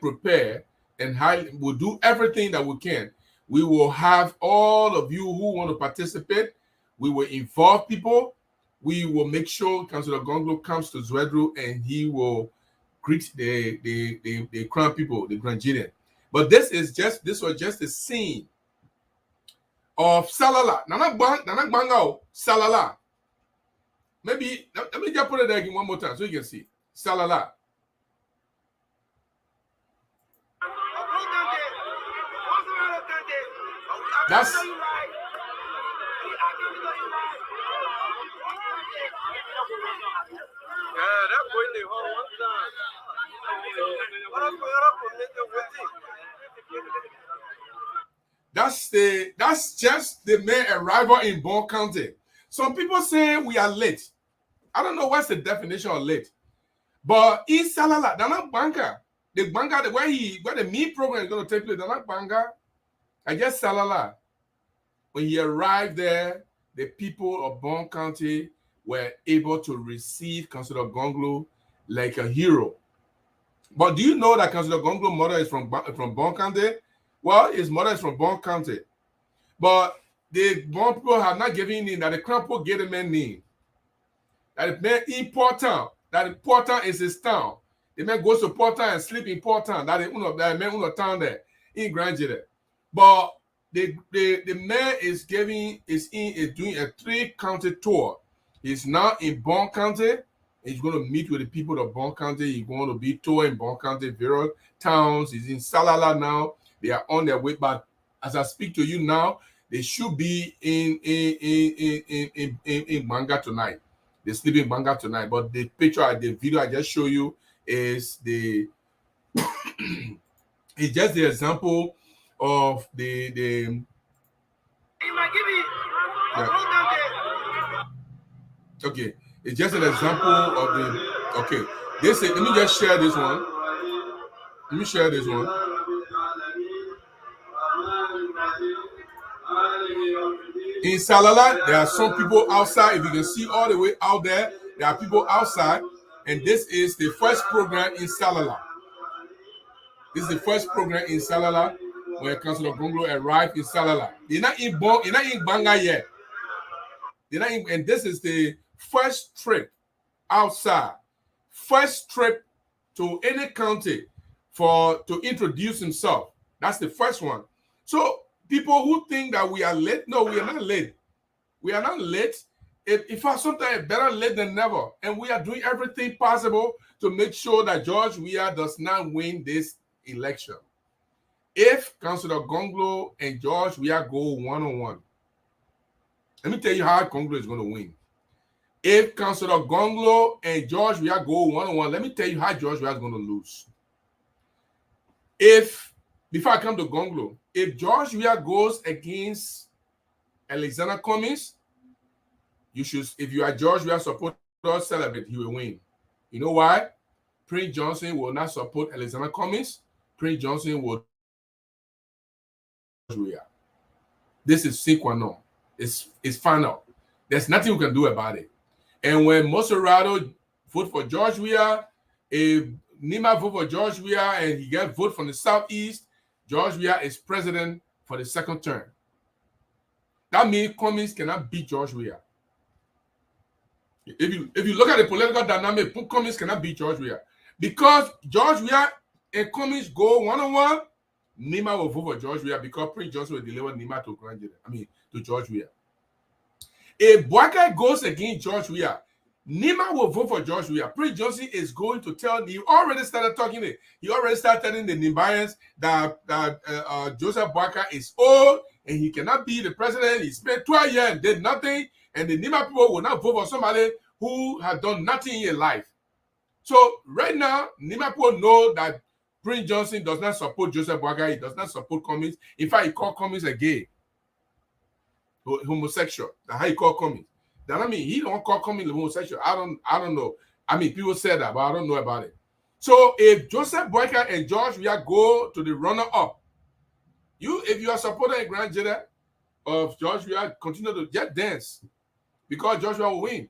prepared and we'll do everything that we can. We will have all of you who want to participate. We will involve people. We will make sure Councillor Gongloe comes to Zwedru and he will greet the Crown people, the Grand Gedeans. But this was just a scene of Salala. Nana Bangao, Salala. Maybe let me just put it there again one more time so you can see. Salala. That's that's just the main arrival in Bon County. Some people say we are late. I don't know what's the definition of late. But in Salala, Dana Banga, the Banga, where the meat program is going to take place, Dana Banga, I guess Salala. When he arrived there, the people of Bon County were able to receive Councillor Gongloe like a hero. But do you know that Councillor Gongloe's mother is from Bon County? Well, his mother is from Bon County. But the Bon people have not given in that the Crown people gave him a name. That the important, that important is his town. The man goes to Port Town and sleep in Port Town. That man town there in Grand Gedeans. But the man is doing a 3-county tour. He's now in Bon County. He's going to meet with the people of Bon County. He's going to be touring Bon County, various towns. He's in Salala now. They are on their way, but as I speak to you now, they should be in Banga tonight. They sleep in Banga tonight. But the video I just show you is it's just the example of the okay. It's just an example of the okay. Let me just share this one. Let me share this one. In Salala, there are some people outside. If you can see all the way out there, there are people outside. And this is the first program in Salala. This is the first program in Salala where Councillor Gongloe arrived in Salala. They're not in Banga yet. And this is the first trip outside. First trip to any county to introduce himself. That's the first one. So people who think that we are late, no, we are not late. We are not late. In fact, sometimes better late than never. And we are doing everything possible to make sure that George Weah does not win this election. If Councillor Gongloe and George Weah go one-on-one, let me tell you how Gongloe is going to win. If Councillor Gongloe and George Weah go one-on-one, let me tell you how George Weah is going to lose. Before I come to Gongloe, if George Weah goes against Alexander Cummings, if you are George Weah supporter, celebrate, he will win. You know why? Prince Johnson will not support Alexander Cummings. Prince Johnson will George Weah. This is sine qua non. It's final. There's nothing we can do about it. And when Monserrato vote for George Weah, if Nima vote for George Weah and he gets vote from the Southeast, George Weah is president for the second term. That means Cummings cannot beat George Weah. If you look at the political dynamic, Cummings cannot beat George Weah. Because George Weah and Cummings go one-on-one, Nima will vote for George Weah because Prince Johnson will deliver Nima to George Weah. If Boakai goes against George Weah, Nima will vote for George Weah. Prince Johnson is going to he already started telling the Nimbayans that Joseph Boakai is old and he cannot be the president. He spent 12 years and did nothing. And the Nima people will not vote for somebody who has done nothing in life. So right now, Nima people know that Prince Johnson does not support Joseph Boakai. He does not support Cummings. In fact, he called Cummings a gay, homosexual. That's how he called Cummings. That I mean, he don't call Cummings homosexual. I don't know. I mean, people said that, but I don't know about it. So if Joseph Boakai and George Weah go to the runner-up, if you are supporting a Grand Gedeans of George Weah, continue to just dance because George Weah will win.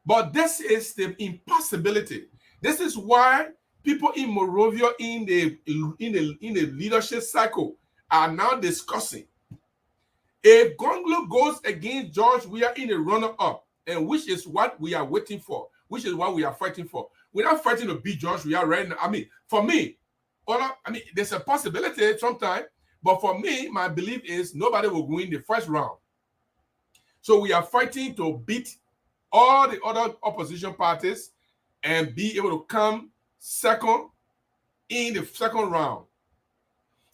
But this is the impossibility. This is why people in Monrovia in the leadership cycle are now discussing if Gongloe goes against George Weah in a runner-up, and which is what we are waiting for, which is what we are fighting for. We're not fighting to beat George Weah right now. I mean, for me, there's a possibility sometime, but for me, my belief is nobody will win the first round. So we are fighting to beat all the other opposition parties and be able to come second in the second round.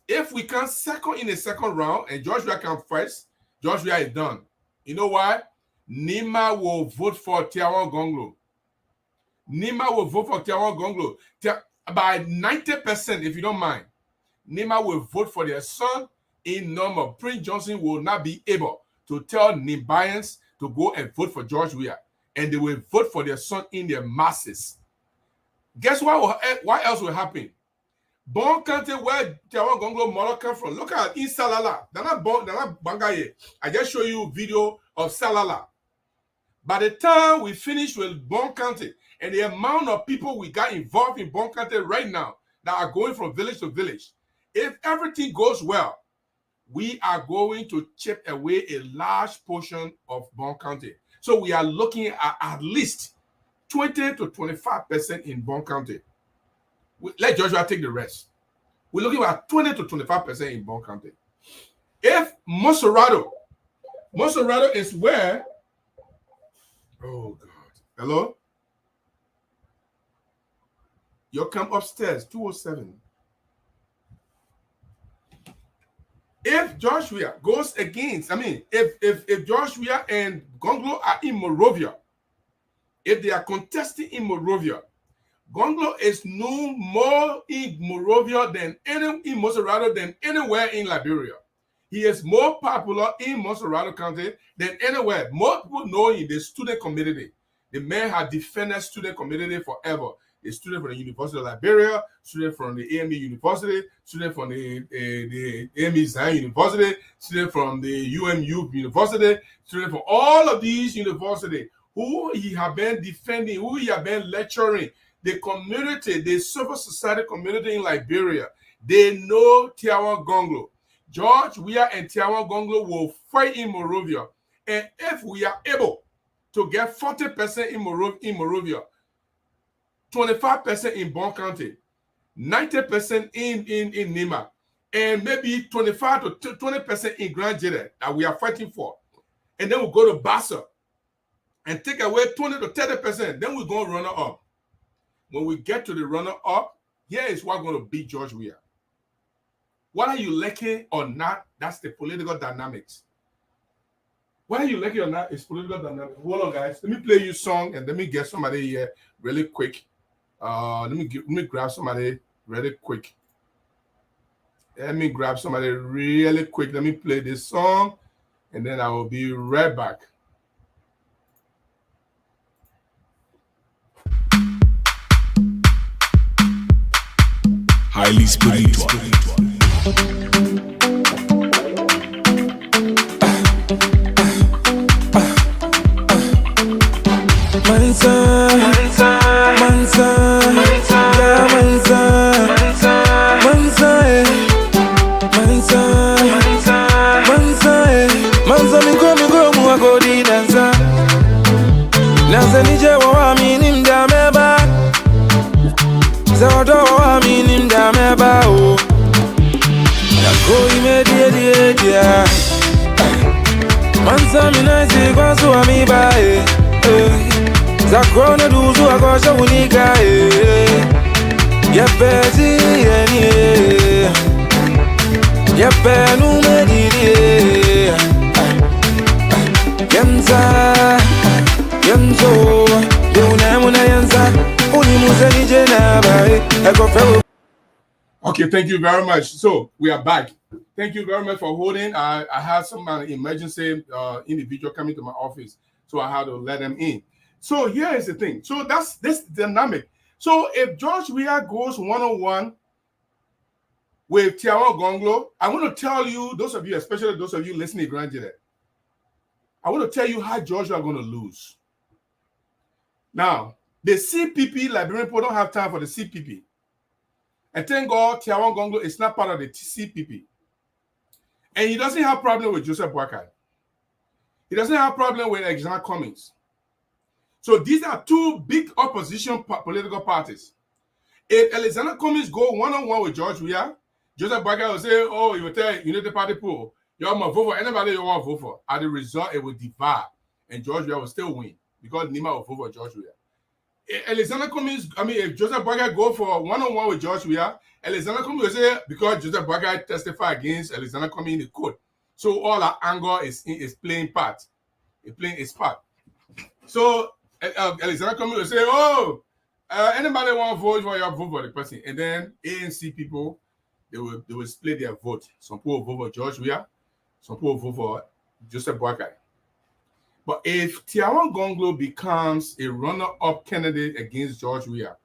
If we come second in the second round and George Weah comes first, George Weah is done. You know why? Nima will vote for Tiawan Gongloe. Nima will vote for Tiawan Gongloe. By 90%, if you don't mind, Nima will vote for their son in number. Prince Johnson will not be able to tell Nimbayans to go and vote for George Weah, and they will vote for their son in their masses. Guess what else will happen? Bon County, where Tiawan Gongloe model come from. Look at in Salala. They're not Bangaye. I just show you a video of Salala. By the time we finish with Bon County and the amount of people we got involved in Bon County right now that are going from village to village, if everything goes well, we are going to chip away a large portion of Bon County. So we are looking at least 20 to 25% in Bon County. Let Joshua take the rest. We're looking at 20 to 25% in Bon County. If Monserrado is where, oh God, hello? You come upstairs, 207. If George Weah goes against, if George Weah and Gongloe are in Monrovia, if they are contesting in Monrovia, Gongloe is known more in Monrovia than in Monserrado than anywhere in Liberia. He is more popular in Monserrado County than anywhere. More people know in the student community. The man has defended student community forever. A student from the University of Liberia, student from the AME University, student from the AME Zion University, student from the UMU University, student from all of these universities who he have been defending, who he have been lecturing. The community, the civil society community in Liberia, they know Tiawan Gongloe. George Weah and Tiawan Gongloe will fight in Monrovia. And if we are able to get 40% in Monrovia, 25% in Bon County, 90% in Nima, and maybe 25 to 20% in Grand Gedeans that we are fighting for. And then we'll go to Bassa and take away 20 to 30%. Then we're going to run up. When we get to the runner-up, here is what's going to beat George Weah. Whether you like it or not, that's the political dynamics. Whether you like it or not, it's political dynamics. Hold on, guys. Let me play you a song and let me get somebody here really quick. Let me grab somebody really quick. Let me grab somebody really quick. Let me play this song and then I will be right back. Highly spiritual. Zakrona duzu akosha unika Yepezi yeni Yepenu mediri Yemza Yemzo Yunamuna yenza Unimuze nijena bae Ekofewo. Okay, thank you very much. So we are back. Thank you very much for holding. I had some emergency individual coming to my office, so I had to let them in. So here is the thing. So that's this dynamic. So if George Weah goes one-on-one with Tiawan Gongloe, I want to tell you, those of you, especially those of you listening to Grand Gedeans, I want to tell you how George Weah are going to lose. Now, the CPP, Liberian people don't have time for the CPP. And thank God, Tiawan Gongloe is not part of the CPP. And he doesn't have problem with Joseph Boakai. He doesn't have problem with Alexander Cummings. So these are two big opposition political parties. If Alexander Cummings go one-on-one with George Weah, Joseph Boakai will say, oh, you will tell United Party pool, you want to vote for anybody you want to vote for. At the result, it will divide. And George Weah will still win because Nima will vote for George Weah. Alexander Cummings, if Joseph Boakai go for one-on-one with George Weah, Alexander Cummings will say, because Joseph Boakai testified against Alexander Cummings in the court. So all that anger is playing part. It's playing its part. So Alexander Cummings will say, oh, anybody want to vote for your vote for the person. And then ANC people, they will split their vote. Some people will vote for George Weah, some people will vote for Joseph Boakai. But if Tiawan Gongloe becomes a runner-up candidate against George Weah,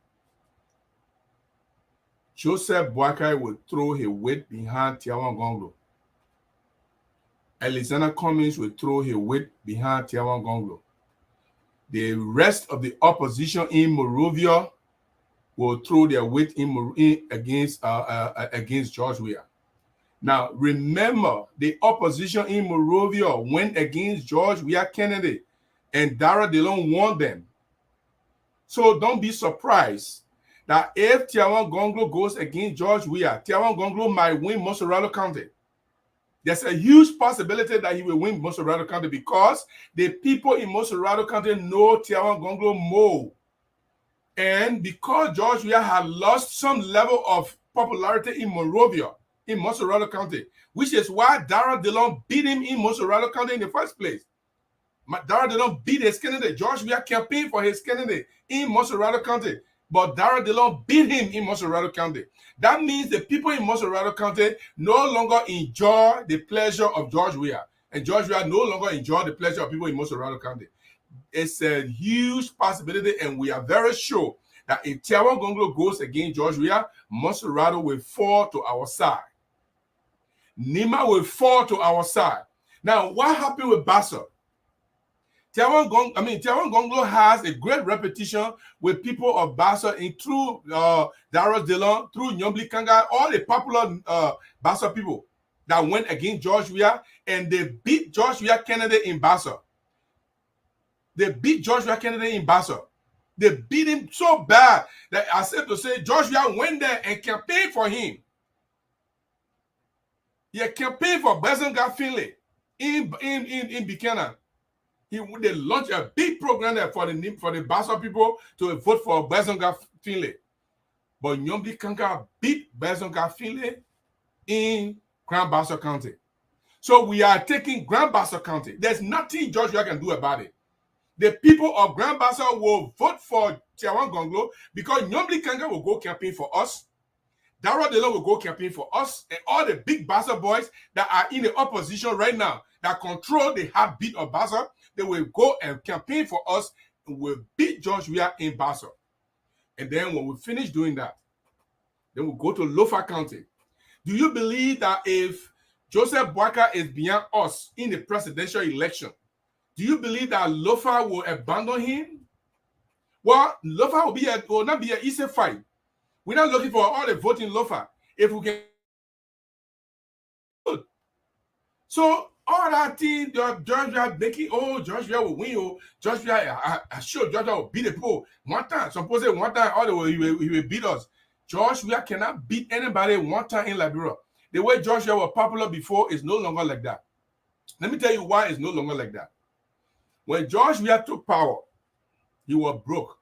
Joseph Boakai will throw his weight behind Tiawan Gongloe. Alexander Cummings will throw his weight behind Tiawan Gongloe. The rest of the opposition in Monrovia will throw their weight against George Weah. Now, remember, the opposition in Monrovia went against George Weah candidate, and Dara Dillon won them. So don't be surprised that if Tiawan Gongloe goes against George Weah, Tiawan Gongloe might win Monrovia County. There's a huge possibility that he will win Monrovia County because the people in Monrovia County know Tiawan Gongloe more. And because George Weah had lost some level of popularity in Monrovia, in Monrovia County, which is why Dara Dillon beat him in Monrovia County in the first place. Dara Dillon beat his candidate. George Weah campaigned for his candidate in Monrovia County, but Dara Dillon beat him in Monrovia County. That means the people in Monrovia County no longer enjoy the pleasure of George Weah, and George Weah no longer enjoy the pleasure of people in Monrovia County. It's a huge possibility, and we are very sure that if Tiawan Gongloe goes against George Weah, Monrovia will fall to our side. Nima will fall to our side. Now, what happened with Bassa? Tiawan Gongloe has a great reputation with people of Bassa through Dara Dillon, through Nyombli Kanga, all the popular Bassa people that went against George Weah, and they beat George Weah candidate in Bassa. They beat George Weah candidate in Bassa. They beat him so bad that I said to say George Weah went there and campaigned for him. He campaigned for Bezonga Finlay in Buchanan. They launched a big program there for the Bassa people to vote for Bezonga Finlay. But Nyombli Kanka beat Bezonga Finlay in Grand Bassa County. So we are taking Grand Bassa County. There's nothing George Weah can do about it. The people of Grand Bassa will vote for Tiawan Gongloe because Nyombli Kanka will go campaign for us. Dara Dillon will go campaign for us, and all the big Bassa boys that are in the opposition right now that control the heartbeat of Bassa, they will go and campaign for us and will beat George Weah in Bassa. And then when we finish doing that, then we'll go to Lofa County. Do you believe that if Joseph Boakai is beyond us in the presidential election, do you believe that Lofa will abandon him? Well, Lofa will not be an easy fight. We're not looking for all the vote in Lofa. If we can. So all that thing, George Weah making, George Weah will win. George Weah, I sure George Weah will beat the poll. One time, suppose one time, all the way he will beat us. George Weah cannot beat anybody one time in Liberia. The way George Weah was popular before is no longer like that. Let me tell you why it's no longer like that. When George Weah took power, he was broke.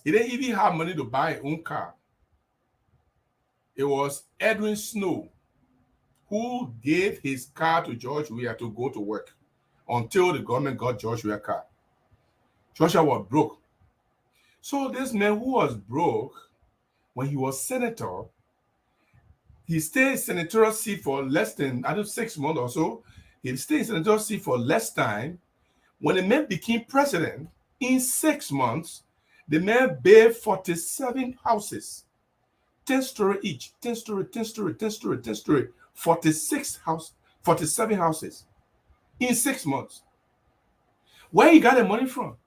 He didn't even have money to buy his own car. It was Edwin Snow who gave his car to George Weah to go to work until the government got George Weah's car. George Weah was broke. So this man who was broke, when he was senator, he stayed in senatorial seat for less than, 6 months or so. He stayed in senatorial seat for less time. When the man became president, in 6 months, the man built 47 houses, 10 story each, 10 story, 10 story, 10 story, 10 story, 47 houses in 6 months. Where he got the money from?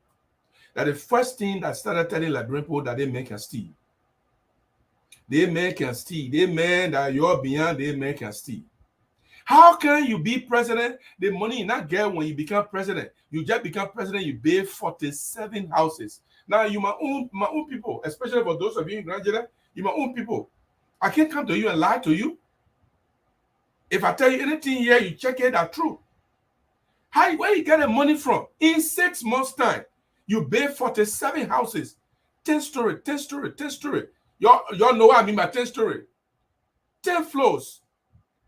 That the first thing that started telling Liberian people that they make a steal. They men can steal. They men that you're beyond, they men can steal. How can you be president? The money you not get when you become president. You just become president, you build 47 houses. Now you my own people, especially for those of you in Grand Gedeans, you my own people. I can't come to you and lie to you. If I tell you anything here, you check it out true. Where you get the money from? In 6 months' time, you build 47 houses. 10 story, 10 story, 10 story. Y'all know what I mean by 10 story. 10 floors.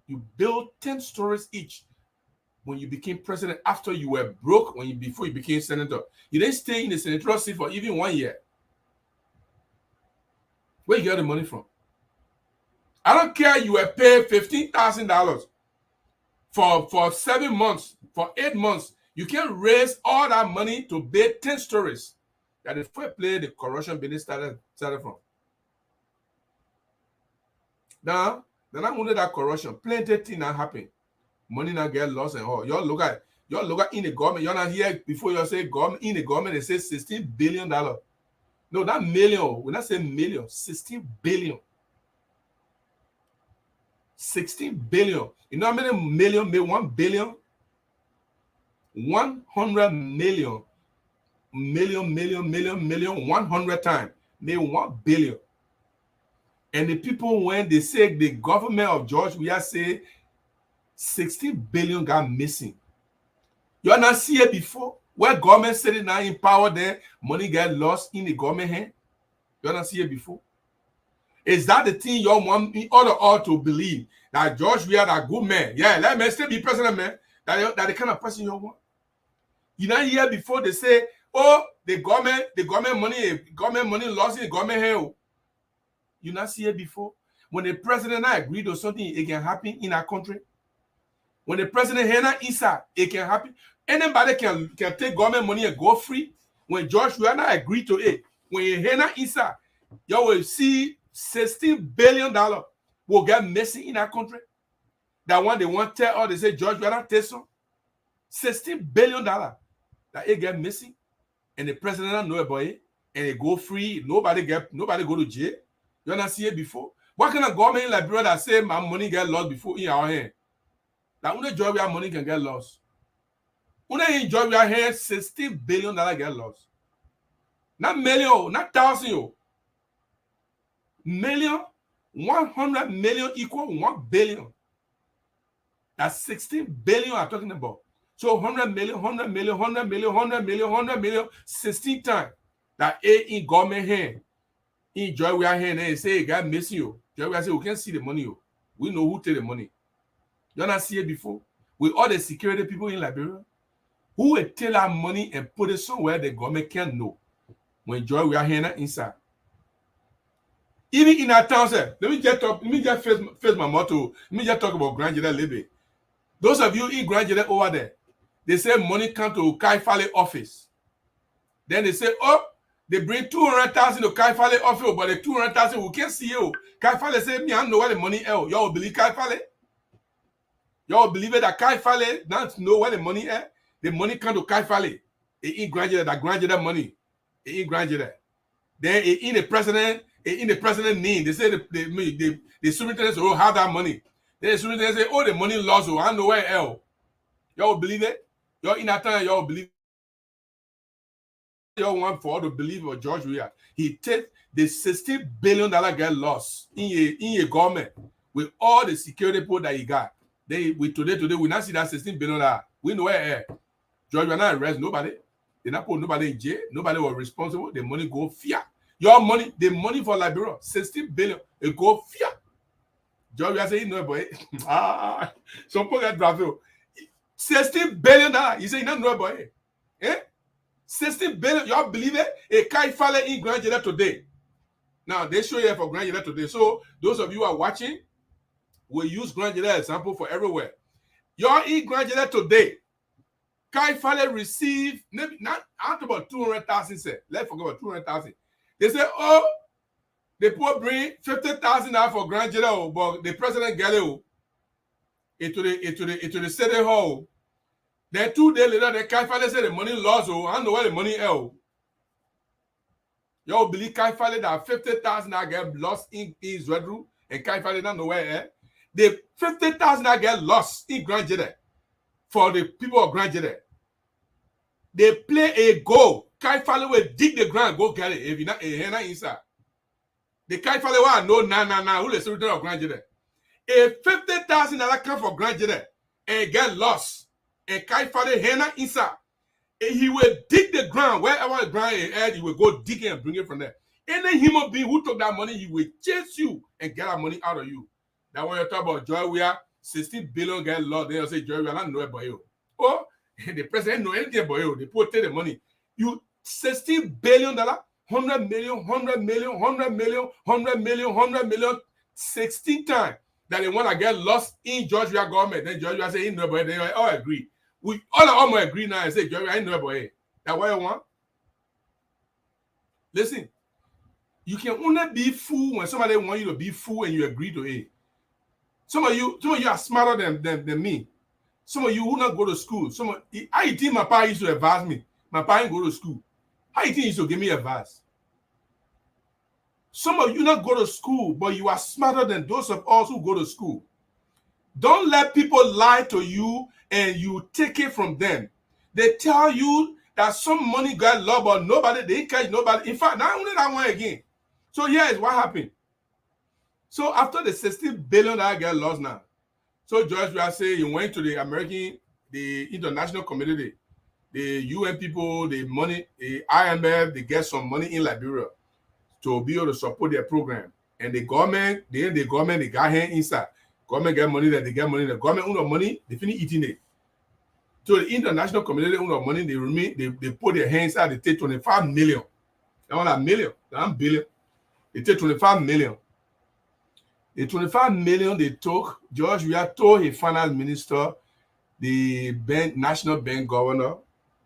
You built 10 stories each when you became president after you were broke before you became senator. You didn't stay in the senatorial seat for even 1 year. Where you get the money from? I don't care you were paid $15,000 for 7 months, for 8 months. You can't raise all that money to build 10 stories. That is where the corruption business started from. Now, then I wanted that corruption. Plenty of things not happen. Money not get lost and all. Y'all look at in the government. You're not here before you say government. In the government, they say $16 billion. No, not million. We not say million. 16 billion. 16 billion. You know how many million made 1 billion? 100 million. Million, 100 times. Made 1 billion. And the people, when they say the government of George Weah say 16 billion got missing. You not see it before? Where government sitting now in power there, money get lost in the government hand. You not see it before? Is that the thing you want me all to believe? That George Weah, that good man. Yeah, let me still be president, man. That the kind of person you want. You not hear before they say, oh, the government money lost in the government hand. You not see it before? When the president agreed to something, it can happen in our country. When the president Hena Issa, it can happen. Anybody can take government money and go free. When George Weah agreed to it, when Hena Issa, you will see $16 billion will get missing in our country. That one they want to tell or they say George Weah take some. $16 billion that it get missing. And the president don't know about it. And it go free. Nobody go to jail. You not see it before? What kind of government in Liberia that say my money get lost before in our hand? That only George Weah money can get lost. Only in George Weah hand, $16 billion get lost. Not million, not thousand. Million, 100 million equal 1 billion. That's 16 billion I'm talking about. So 100 million, 16 times. That A in government hand. In George Weah hand, they say it got missing you. George Weah say we can't see the money. We know who take the money. You not see it before? With all the security people in Liberia, who will take our money and put it somewhere the government can't know when George Weah hand inside. Even in our town, sir, let me just face my motto. Let me just talk about Grand Gedeans Libby. Those of you in Grand Gedeans over there, they say money come to Kaifale office. Then they say, oh, they bring 200,000 to Kaifale office, but the 200,000 we can't see you. Kaifale say, me, I don't know where the money is. Y'all believe Kaifale? Y'all believe it that Kaifale don't know where the money is? The money come to Kaifale. It in Grand Gedeans, that Grand Gedeans money. It in Grand Gedeans. Then it in the president name. They say the superintendent will have that money. Then the superintendent say, oh, the money lost. I don't know where else. Y'all believe it? Y'all in that time, y'all believe. Y'all want for all to believe of George Weah. He take the $16 billion get lost in a government with all the security people that he got. Today we not see that $16 billion. We know where George Weah not arrest nobody. They not put nobody in jail. Nobody was responsible. The money go fiat. Your money, the money for Liberia, 16 billion, it go fiat. George Weah say, no, boy. Some people get drafted. $16 billion. He say, no, boy. 16 billion. Y'all believe it? A Kaifale in Grand Gedeans today. Now, they show you for Grand Gedeans today. So, those of you who are watching, will use Grand Gedeans example for everywhere. Y'all in Grand Gedeans today. Kaifale receive, maybe not about 200,000, say. Let's forget about 200,000. They say, oh, the poor bring 50,000 out for Grand Gedeans, but the president get it into the city hall. Then 2 days later, the Kaifale say the money lost. I don't know where the money is. Y'all Y'all believe Kaifale that 50,000 I get lost in Zedru and Kaifale don't know where. The 50,000 I get lost in Grand Gedeans for the people of Grand Gedeans. They play a goal. Kaifale will dig the ground, go get it. If you're not inside. The Kaifale wa no na who the secretary of Grand Gedeans. If 50,000 come for Grand Gedeans and get lost, and Kaifale hena inside, he will dig the ground wherever the ground is at. He will go dig it and bring it from there. Any human being who took that money, he will chase you and get that money out of you. That when you talk about Joy Weah, 16 billion get lost. Then you say Joy Weah, I don't know about you. Oh, the president know anything about you. They put the money. You $16 billion, 100 million, 100 million, 100 million, 100 million, 100 million, 16 times that they want to get lost in George Weah government. Then George Weah say he know about it. They all agree. We all agree now and say George Weah know about it. That's what you want. Listen, you can only be fool when somebody want you to be fool and you agree to it. Some of you are smarter than me. Some of you who not go to school. How you think my pa used to advise me? My pa didn't go to school. How you think he used to give me advice? Some of you not go to school, but you are smarter than those of us who go to school. Don't let people lie to you and you take it from them. They tell you that some money got lost, but nobody, they didn't catch nobody. In fact, not only that one again. So here is what happened. So after the 16 billion I get lost now, so George Weah say he went to the international community, the UN people, the money, the IMF, they get some money in Liberia to be able to support their program. And the government, they got hand inside. Government get money, that they get money. The government own the money, they finish eating it. So the international community own the money, they put their hands inside, they take 25 million. Not a million, not a billion. They take 25 million. The 25 million they took, George Weah told his finance minister, the national bank governor,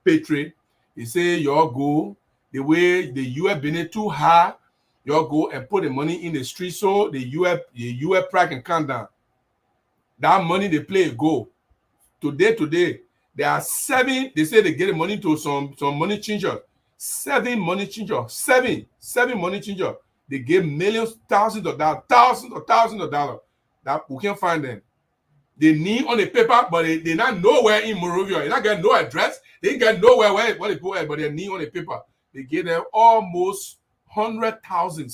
Petrie, he said, y'all go, the way the US been too high, y'all go and put the money in the street so the US price can come down. That money they play go. Today, there are 7, they say they get the money to some money changers. 7 money changers. 7 money changers. They give millions, thousands of dollars that we can't find them. They need on the paper, but they not nowhere in Monrovia. They not get no address. They ain't get nowhere where they put it, but they need on the paper. They give them almost 100,000.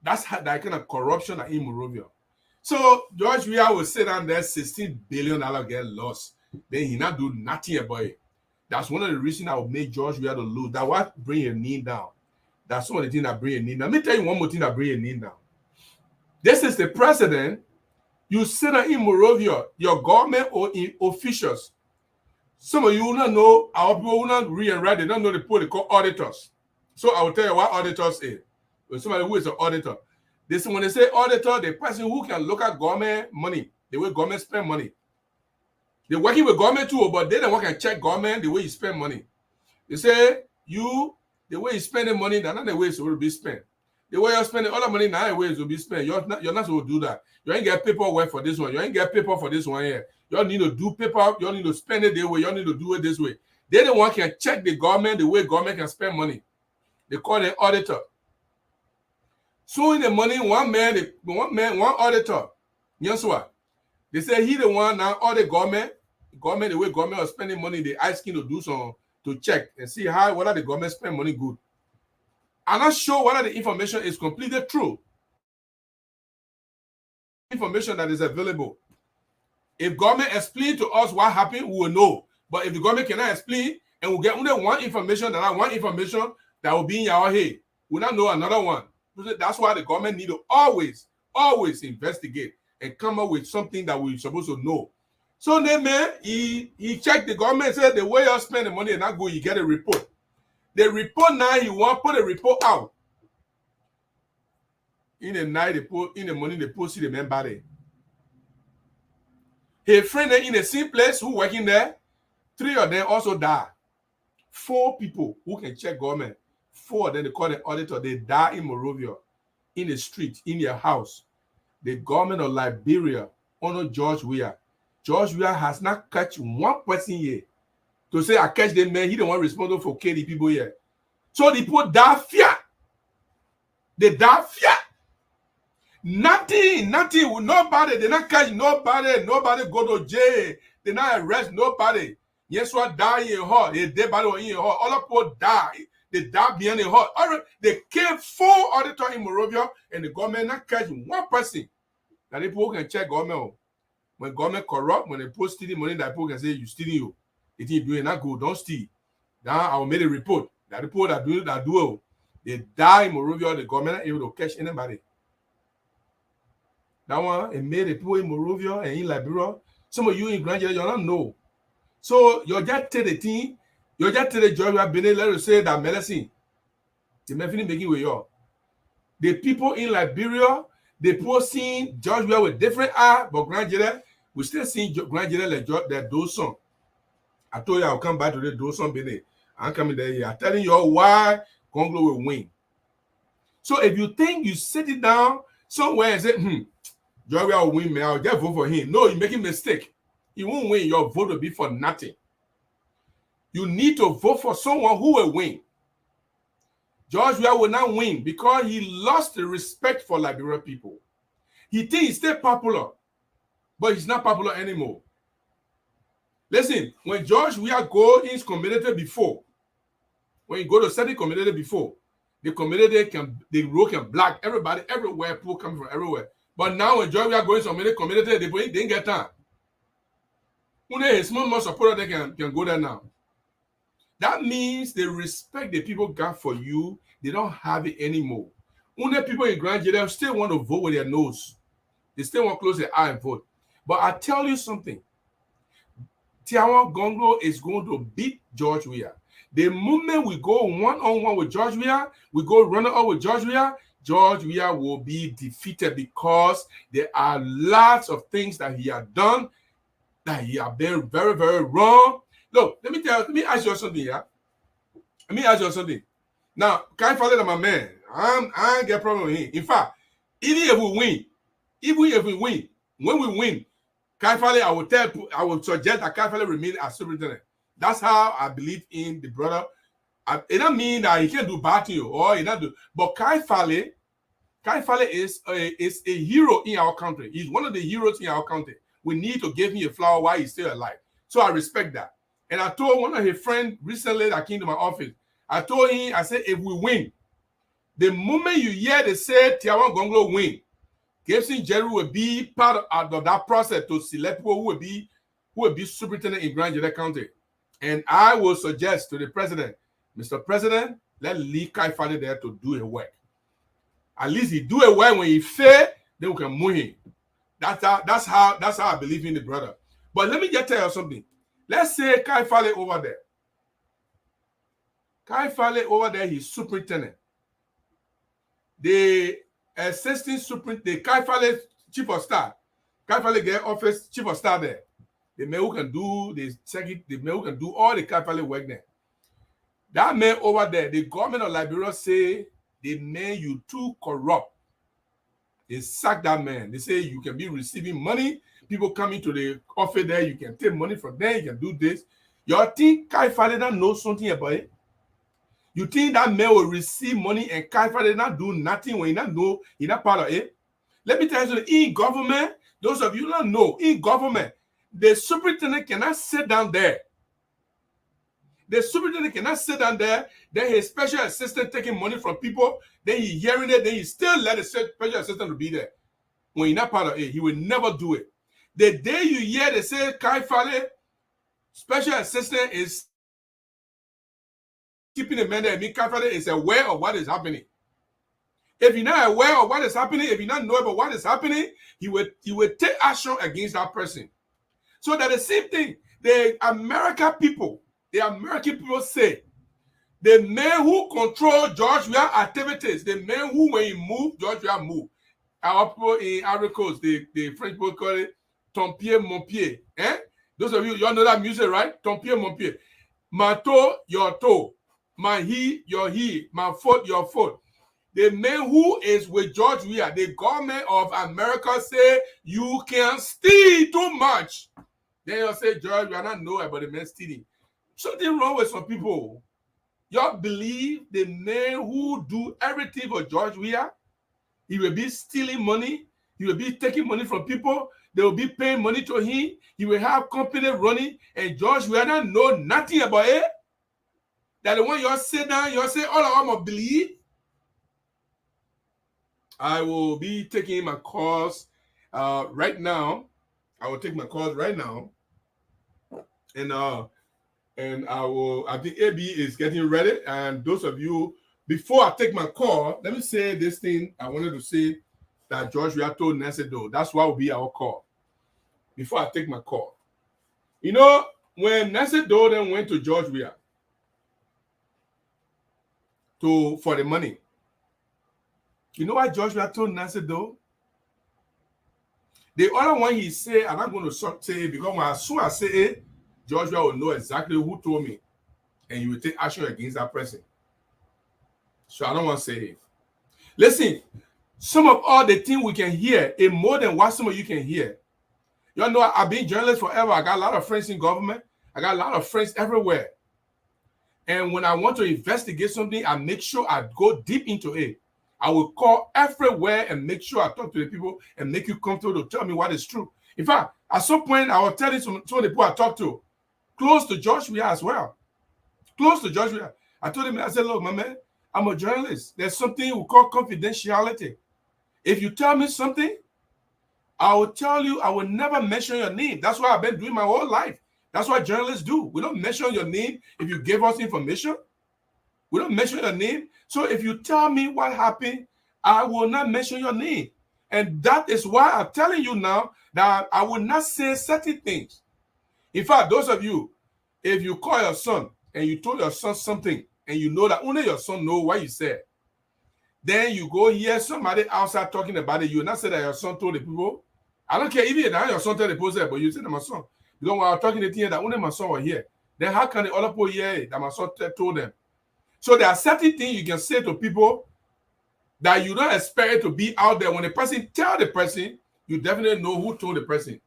That's that kind of corruption in Monrovia. So George Weah will sit down there, $16 billion get lost. Then he not do nothing about it. That's one of the reasons I would make George Weah to lose. That what bring your knee down. That's one of the things that bring your knee down. Let me tell you one more thing that bring your knee down. This is the president. You sit in Monrovia, your government or in officials. Some of you will not know, our people will not read and write. They don't know the people they call auditors. So I will tell you what auditors is. When somebody who is an auditor. When they say auditor, the person who can look at government money, the way government spend money. They're working with government too, but they don't work and check government the way you spend money. They say the way you spend the money, that's not the way it's supposed to be spent. The way you're spending all the money, not the way it's will be spent. You're not supposed to do that. You ain't get paperwork for this one. You ain't get paper for this one here. You need to do paper. You need to spend it this way. You need to do it this way. They the one can check the government the way government can spend money. They call it auditor. So in the money, one auditor. Guess what? They say he the one now audit government the way government is spending money. They ask him to do some to check and see whether the government spend money good. I'm not sure whether the information is completely true. Information that is available. If government explain to us what happened, we will know. But if the government cannot explain, and we get only one information that will be in your head, we not know another one. That's why the government need to always investigate and come up with something that we're supposed to know. So then, man, he checked the government, said the way you spend the money is not good, you get a report. The report now, he want put a report out. In the night, they put in the money, they post the man body. His friend in the same place who working there, 3 of them also die. 4 people who can check government. 4 of them, they call the auditor, they die in Monrovia, in the street, in their house. The government of Liberia honor George Weah. George Weah has not catch one person here to say, I catch them man, he the one responsible for killing people here. So the people die fear. They die fear. Nothing, nobody, they not catch nobody go to jail, they not arrest nobody. Yes, what die in hall, they dead body in hall, all the people die, they die behind the hall. All right, they killed 4 auditors in Monrovia, and the government not catch one person. That the people can check government. When government corrupt, when they post stealing money, that people can say you stealing you. If you doing not good, don't steal. Now I will make a report that the people that do they die in Monrovia, the government not able to catch anybody. That one, it made the people in Monrovia and in Liberia. Some of you in Grand Gedeans, you don't know. So, you just tell the team, you just tell the judge, you have been able to say that medicine. The medicine making with you. The people in Liberia, the people seeing George Weah with different eye, but Grand Gedeans, we still seeing Grand Gedeans like that Dawson. I told you I'll come back to the Dawson Benin. I'm coming there here. I'm telling you why Gongloe will win. So, if you think you sit it down somewhere and say, George Weah will win, man. I'll just vote for him. No, you're making a mistake. He won't win. Your vote will be for nothing. You need to vote for someone who will win. George Weah will not win because he lost the respect for Liberian people. He thinks he's still popular, but he's not popular anymore. Listen, when George Weah go in his community before, when you go to certain community before, the community the road can block everybody, everywhere, people coming from everywhere. But now when George Weah going to some community, they didn't get time. When a small supporter, they can go there now. That means they respect the people got for you. They don't have it anymore. When the people in Grand Gedeans still want to vote with their nose. They still want to close their eye and vote. But I tell you something. Tiawan Gongloe is going to beat George Weah. The moment we go one-on-one with George Weah, we go runner-up with George Weah will be defeated because there are lots of things that he has done that he has been very, very wrong. Look, let me ask you something, yeah? Let me ask you something. Now, Kai Fale, my man, I ain't get a problem with him. In fact, even if we win, when we win, Kai Fale, I will suggest that Kai Fale remain as superintendent. That's how I believe in the brother. It don't mean that he can't do bad to you or he not do. But Kai Fale is a hero in our country. He's one of the heroes in our country. We need to give him a flower while he's still alive. So I respect that. And I told one of his friends recently that came to my office, I told him, I said, if we win, the moment you hear they say Tiawan Gongloe win, Gibson Jerry will be part of that process to select people who will be superintendent in Grand Gedeans County. And I will suggest to the president, Mr. President, let's leave Kai Fale there to do a work. At least he do a work. When he fail, then we can move him. That's how I believe in the brother. But let me just tell you something. Let's say Kai Fale over there. Kai Fale over there, he's superintendent. The assistant superintendent, the Kai Fale chief of staff. Kai Fale get office chief of staff there. The man who can do the man who can do all the Kai Fale work there. That man over there, the government of Liberia say the man you too corrupt. They sack that man. They say you can be receiving money. People coming to the office there, you can take money from there, you can do this. You think Kai Fale don't know something about it? You think that man will receive money and Kai Fale not do nothing when he not know, he not part of it? Let me tell you something. In government, those of you don't know, in government, the superintendent cannot sit down there. The superintendent cannot sit down there, then his special assistant taking money from people, then he hearing it, then he still let the special assistant to be there. When he's not part of it, he will never do it. The day you hear they say Kai Fale, special assistant is keeping the man there, I mean Kai Fale is aware of what is happening. If you're not aware of what is happening, if you not know about what is happening, he will take action against that person. So that the same thing, the American people say, the man who control George Weah activities, the man who when he move, George Weah move. Our people in Ivory Coast, the French people call it ton pied, mon pied. Those of you all know that music, right? Ton pied, mon pied. My toe, your toe. My he, your he. My foot, your foot. The man who is with George Weah, the government of America say you can steal too much. Then you'll say, George, we are not know about the man stealing. Something wrong with some people. Y'all believe the man who do everything for George Weah, he will be stealing money, he will be taking money from people, they will be paying money to him, he will have company running, and George Weah don't know nothing about it? That the one y'all sit down, y'all say, all of them will believe? I will be taking my calls right now. I will take my calls right now. And I think AB is getting ready. And those of you, before I take my call, let me say this thing I wanted to say that George Weah told Nancy Doe. That's why will be our call. Before I take my call. You know, when Nancy Doe then went to George Weah for the money, you know what George Weah told Nancy Doe? The other one he said, I'm not going to say it because as soon as I say it, George Weah will know exactly who told me, and he will take action against that person. So I don't want to say it. Listen, some of all the things we can hear is more than what some of you can hear. You know, I've been a journalist forever. I got a lot of friends in government. I got a lot of friends everywhere. And when I want to investigate something, I make sure I go deep into it. I will call everywhere and make sure I talk to the people and make you comfortable to tell me what is true. In fact, at some point, I was telling some of the people I talked to, close to George Weah as well. Close to George Weah. I told him, I said, look, my man, I'm a journalist. There's something we call confidentiality. If you tell me something, I will tell you, I will never mention your name. That's what I've been doing my whole life. That's what journalists do. We don't mention your name if you give us information. We don't mention your name. So if you tell me what happened, I will not mention your name. And that is why I'm telling you now that I will not say certain things. In fact, those of you, if you call your son and you told your son something and you know that only your son knows what you said, then you go hear somebody outside talking about it, you will not say that your son told the people. I don't care even if your son told the people, but you say that my son. Because when I was talking to you, that only my son was here. Then how can the other people hear it that my son told them? So there are certain things you can say to people that you don't expect it to be out there. When the person tell the person, you definitely know who told the person.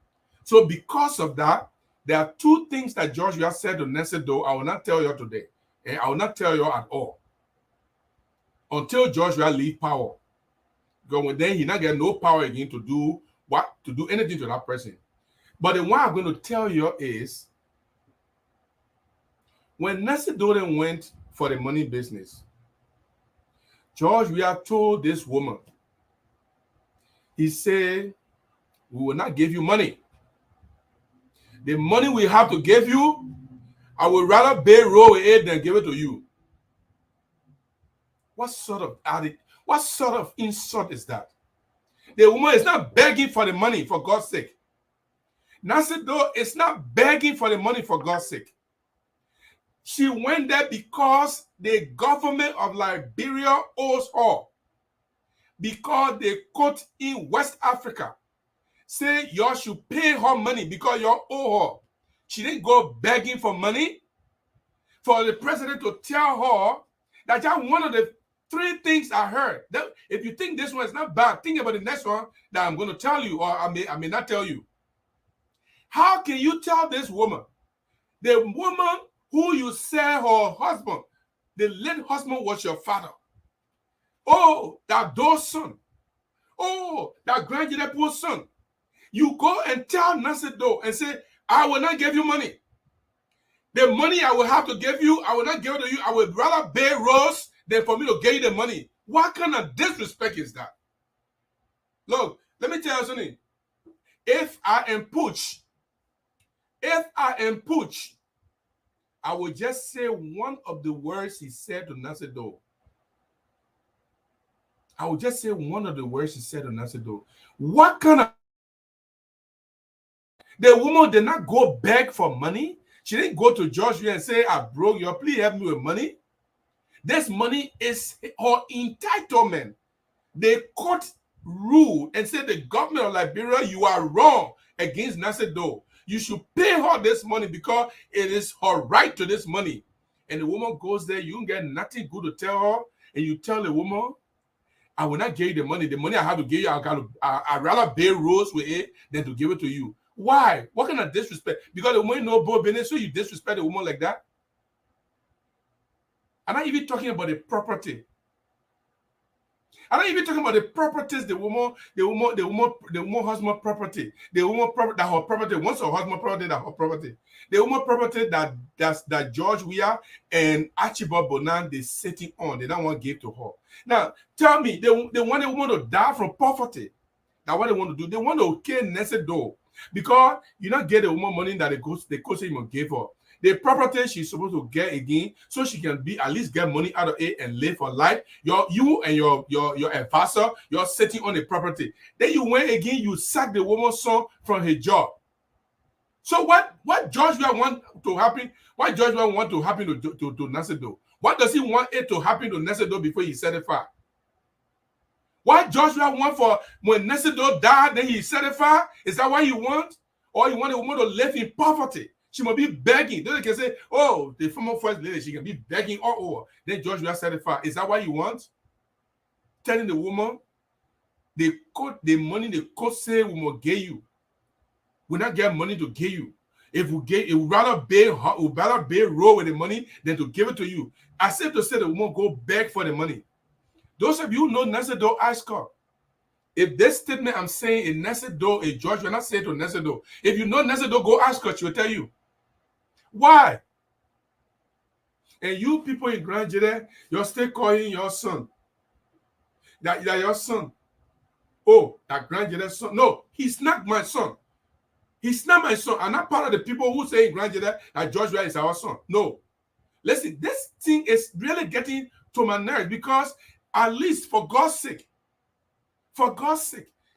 So because of that, there are two things that George Weah said to Nancy Doe I will not tell you today. And I will not tell you at all. Until George Weah leave power. Because then he not get no power again to do anything to that person. But the one I'm going to tell you is when Nancy Doe went for the money business, George Weah told this woman, he said, we will not give you money. The money we have to give you, I would rather bear roll with it than give it to you. What sort of insult is that? The woman is not begging for the money for God's sake. Nancy Doe is not begging for the money for God's sake. She went there because the government of Liberia owes her. Because they quote in West Africa, say y'all should pay her money because y'all owe her. She didn't go begging for money. For the president to tell her that just one of the three things I heard. That if you think this one is not bad, think about the next one that I'm going to tell you, or I may not tell you. How can you tell this woman, the woman who you say her husband, the late husband was your father? Oh, that Doe's son. Oh, that Grand Gedeans son. You go and tell Nancy Doe and say, I will not give you money. The money I will have to give you, I will not give it to you. I would rather bear rose than for me to give you the money. What kind of disrespect is that? Look, let me tell you something. If I am Pooch, I will just say one of the words he said to Nancy Doe. I will just say one of the words he said to Nancy Doe. What kind of... The woman did not go beg for money. She didn't go to George Weah and say, I broke you. Please help me with money. This money is her entitlement. The court ruled and said the government of Liberia, you are wrong against Nancy Doe. You should pay her this money because it is her right to this money. And the woman goes there, you don't get nothing good to tell her, and you tell the woman, I will not give you the money. The money I have to give you, I'd rather bear rose with it than to give it to you. Why? What kind of disrespect? Because the woman knows both business, so you disrespect a woman like that? I'm not even talking about the property. I'm not even talking about the properties the woman husband property. The woman that her property, once her husband property, that her property. The woman property that George Weah and Archibald Bonan they sitting on. They don't want to give to her. Now tell me, they want a woman to die from poverty. Now what they want to do? They want to kill Nancy Doe because you not get a woman money that the coach even gave her. The property she's supposed to get again, so she can be at least get money out of it and live her life. You and your advisor, you're sitting on the property. Then you went again, you sack the woman's son from her job. So what George Weah want to happen? What George Weah want to happen to Nancy Doe? What does he want it to happen to Nancy Doe before he set it fire? What George Weah want for when Nancy Doe died, then he set it fire? Is that what he want? Or he want a woman to live in poverty? She must be begging. Then they can say, oh, the former first lady, she can be begging all over. Then George Weah said it far. Is that what you want? Telling the woman, the money the court say we must give you. We not get money to give you. If we get, it would rather pay roll with the money than to give it to you. I said to say the woman go beg for the money. Those of you who know Nancy Doe, ask her. If this statement I'm saying is Nancy Doe, a George, we're not saying to Nancy Doe. If you know Nancy Doe, go ask her. She will tell you. Why? And you people in Grand Gedeans, you're still calling your son. That your son. Oh, that Grand Gedeans son. No, he's not my son. He's not my son. I'm not part of the people who say in Grand Gedeans that George Weah is our son. No. Listen, this thing is really getting to my nerves because at least for God's sake,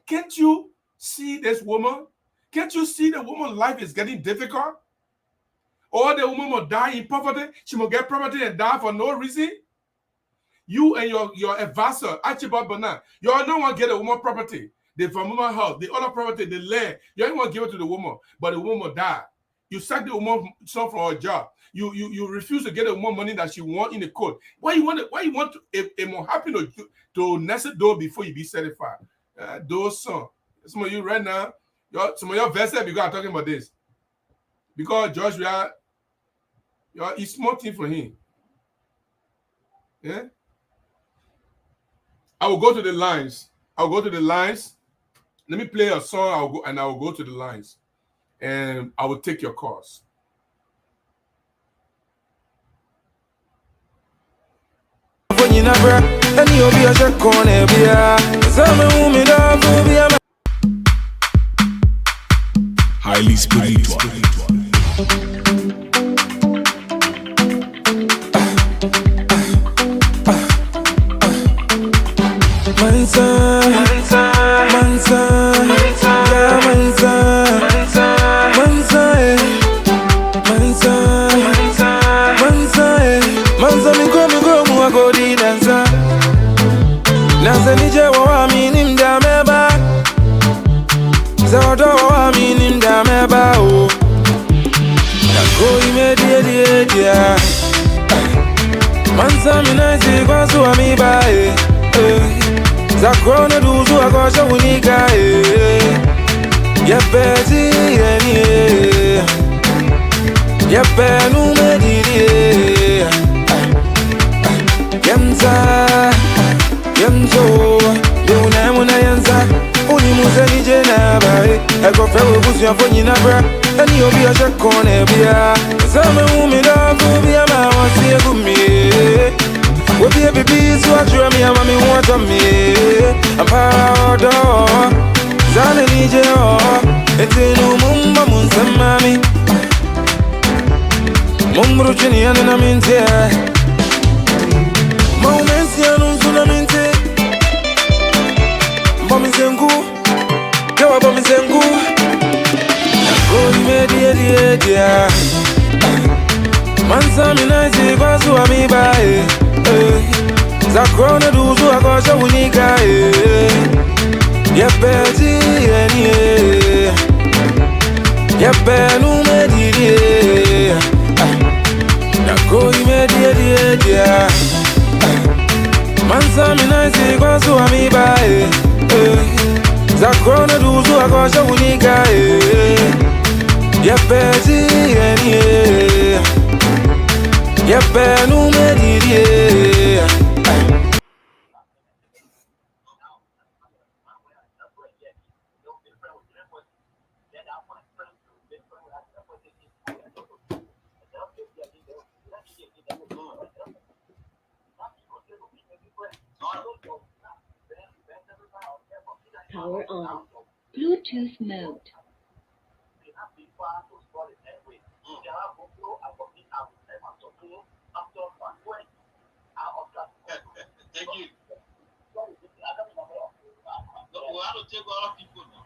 can't you see this woman? Can't you see the woman's life is getting difficult? Or the woman will die in poverty. She will get property and die for no reason. You and your advisor, Archibald Bonan, you all don't want to get a woman property. The woman house, the other property, the land. You don't want to give it to the woman, but the woman will die. You sack the woman son from her job. You refuse to get a woman money that she want in the court. Why you want a more happy to Nancy Doe before you be certified? Those son. Some of you right now, some of your vessels because I'm talking about this. Because George Weah, it's small thing for him. Yeah. I will go to the lines. Let me play a song. I will go to the lines, and I will take your calls. Highly spiritual. Mansa minazi kwa suami bae Zakrona duzu akosha unika Yepezi yeni Yepenu mediri Yemza Yemzo Yuna muna yanza Uni muze nije na bae Eko fewe busu ya fonyi na bra Eni obi ya shakone bia Zame umida kubia mawasi ya gumi Wobi ya bibi suwa mi ama mi wata mi Ampara odo Zane nije o Etinu mumba munsamami Mumbru chini ya nina minti Maumensi ya nunzuna minti Bomi zengu Kewa bomi zengu Nakoi media Mansa minazi kwa suami bae Zakrona duzu akosha unika Yepezi yeni Yepenu mediri Nakoi media Mansa minazi kwa suami bae Zakrona duzu akosha unika Yepezi yeni Yepe no mediri. Power on. Bluetooth mode. Thank you. No, I don't take a lot of people now.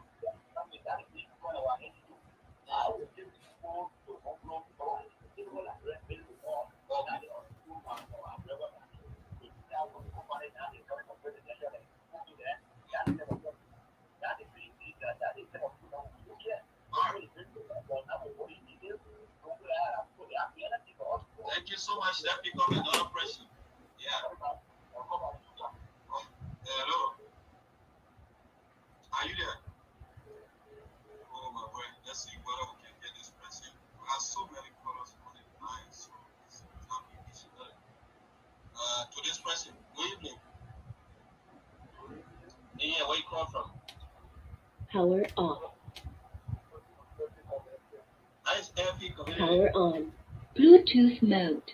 Thank you so much. That becomes another question. Yeah. Hello. Are you there? Oh my word. Let's see whether we can get this person. We have so many colors on the line, so it's happy each other. To this person, good evening. Yeah, where you come from? Power off. Nice FP community. Power on. Bluetooth mode.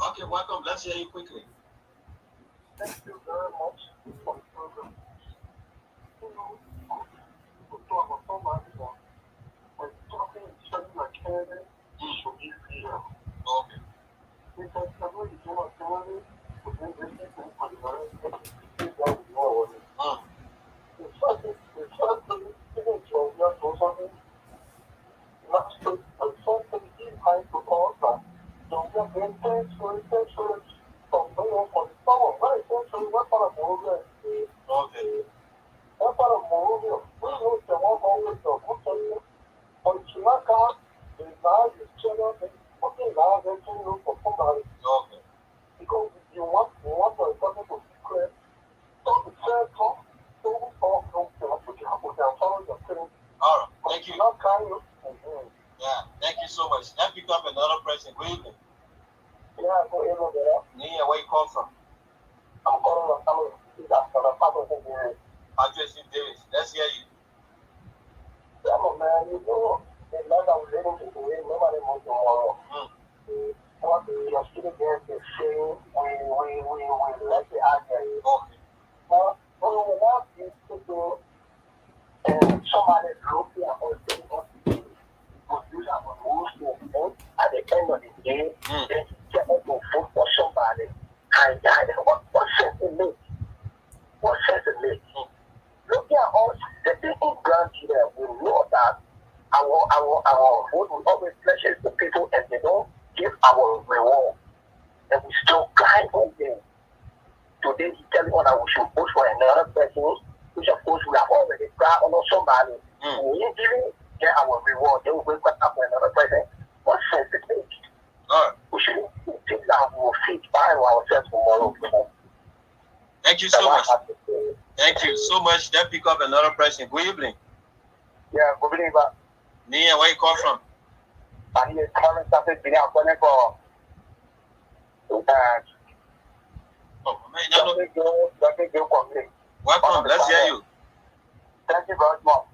Okay, welcome. Let's hear you quickly. Thank you very much for the program. We're talking something like Canada, should be here. Okay. Because I know you do not tell me, but then this is for the other people that we know. It's something, even to your something. Last week, I saw something high to also. So we are going to from Monrovia for the summer. Very essentially, what part of Monrovia? Okay. What part of Monrovia? We know the one always the hotel. On Chilaka, the large channel, okay, large channel for somebody. Okay. Because you want to something to secret. Don't be fair, talk. Don't talk, follow your thing. All right. Thank you. Not kind of. Yeah. Thank you so much. That becomes another person. Good evening. Yeah, go ahead there. Nia, where you come from? I'm calling from the part of the area. Address in Davis. Let's hear you. Yeah, man, you know, the land I was able to do it, nobody knows tomorrow. What your student there is saying, we let the argument. Okay. But we want you to do somebody looking at us to produce our rules to vote at the end of the day, then get us to vote for somebody. And what sense it makes? What sense it makes? Looking at us, the people Grand Gedeans will know that our vote will always pleasure the people and they don't give our reward. And we still grind on them. Today he's telling us that we should vote for another person, which of course we have already cried on somebody. We ain't giving get our reward, then we wake up for another person. What sense it makes? We should think that we will fit by ourselves tomorrow. Thank you so much. Thank you so much. That pick up another person. Good evening. Yeah, good evening. Nia, where you come from? And he is currently started being appointed for welcome. Let's hear you. Thank you very much.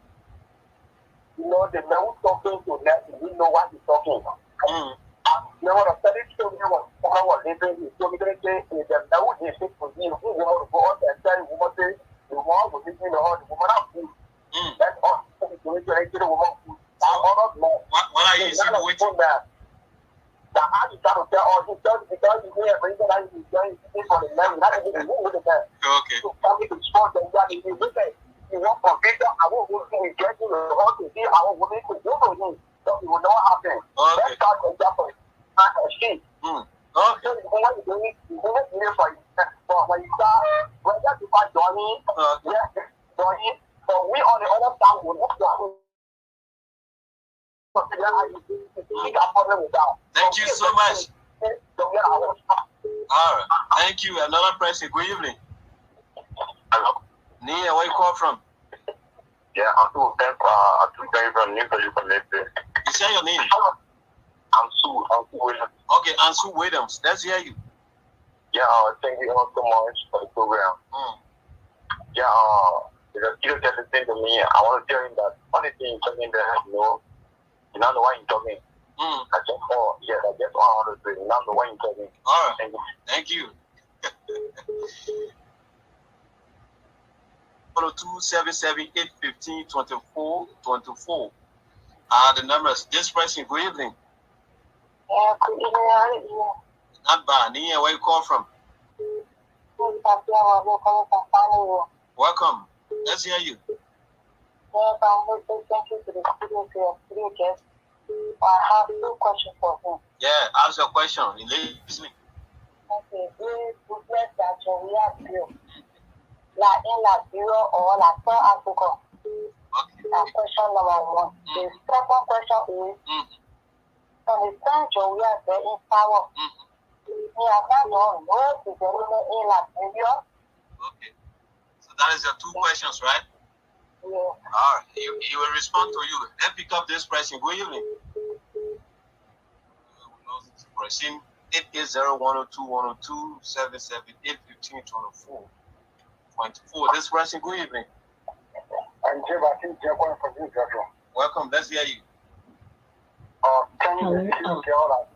You know, the man who's talking to Nancy, we know what he's talking about. You know what I'm telling you, what living is so many things is the man who is sick for you. You want to go out and tell the woman, say, the woman will give you the woman have food. That's all. The woman food. What are you insinuating? The how you try to tell all this because you hear everything that he's doing for the man, not even with the man. Okay. So coming to sport and that is wicked. You want to get I won't go to get you how to see our women to do for you. So it will not happen. Okay. Let's start with example. I see. Okay. So when you do it, you do it for you. But when you start, whether you find Johnny, yes, Johnny, but we on the other side will not do. Thank you so much. Alright. Thank you. Another person. Good evening. Hello. Nia, where you come from? Yeah, I'm too very from New York. You say your name? Ansu Williams. Okay, Ansu Williams. Let's hear you. Yeah, thank you all so much for the program. Yeah, because you just listen to me. I want to tell you that only thing you're talking there, you don't know why you're talking. I just that's all I want to say. You don't know why you're talking. All right. Thank you. 277-815-2424. The numbers. This person, good evening. Yeah, good evening. Not bad. Nia, where you call from? Welcome. Let's hear you. Yes, I want to say thank you to the studio guest. I have two questions for him. Yeah, ask your question. Listening. Okay, is business that we have built, like in Liberia or like South Africa? Okay. That's question number one. The second question is, from the time we are there in power, we have not done no development in Liberia. Okay. So that is your two questions, right? Yeah. All right. He will respond to you. Let's pick up this person. Good evening. Pressing 880-102-102-778-15-24. This person, good evening. I'm Welcome. Let's hear you. Cllr off.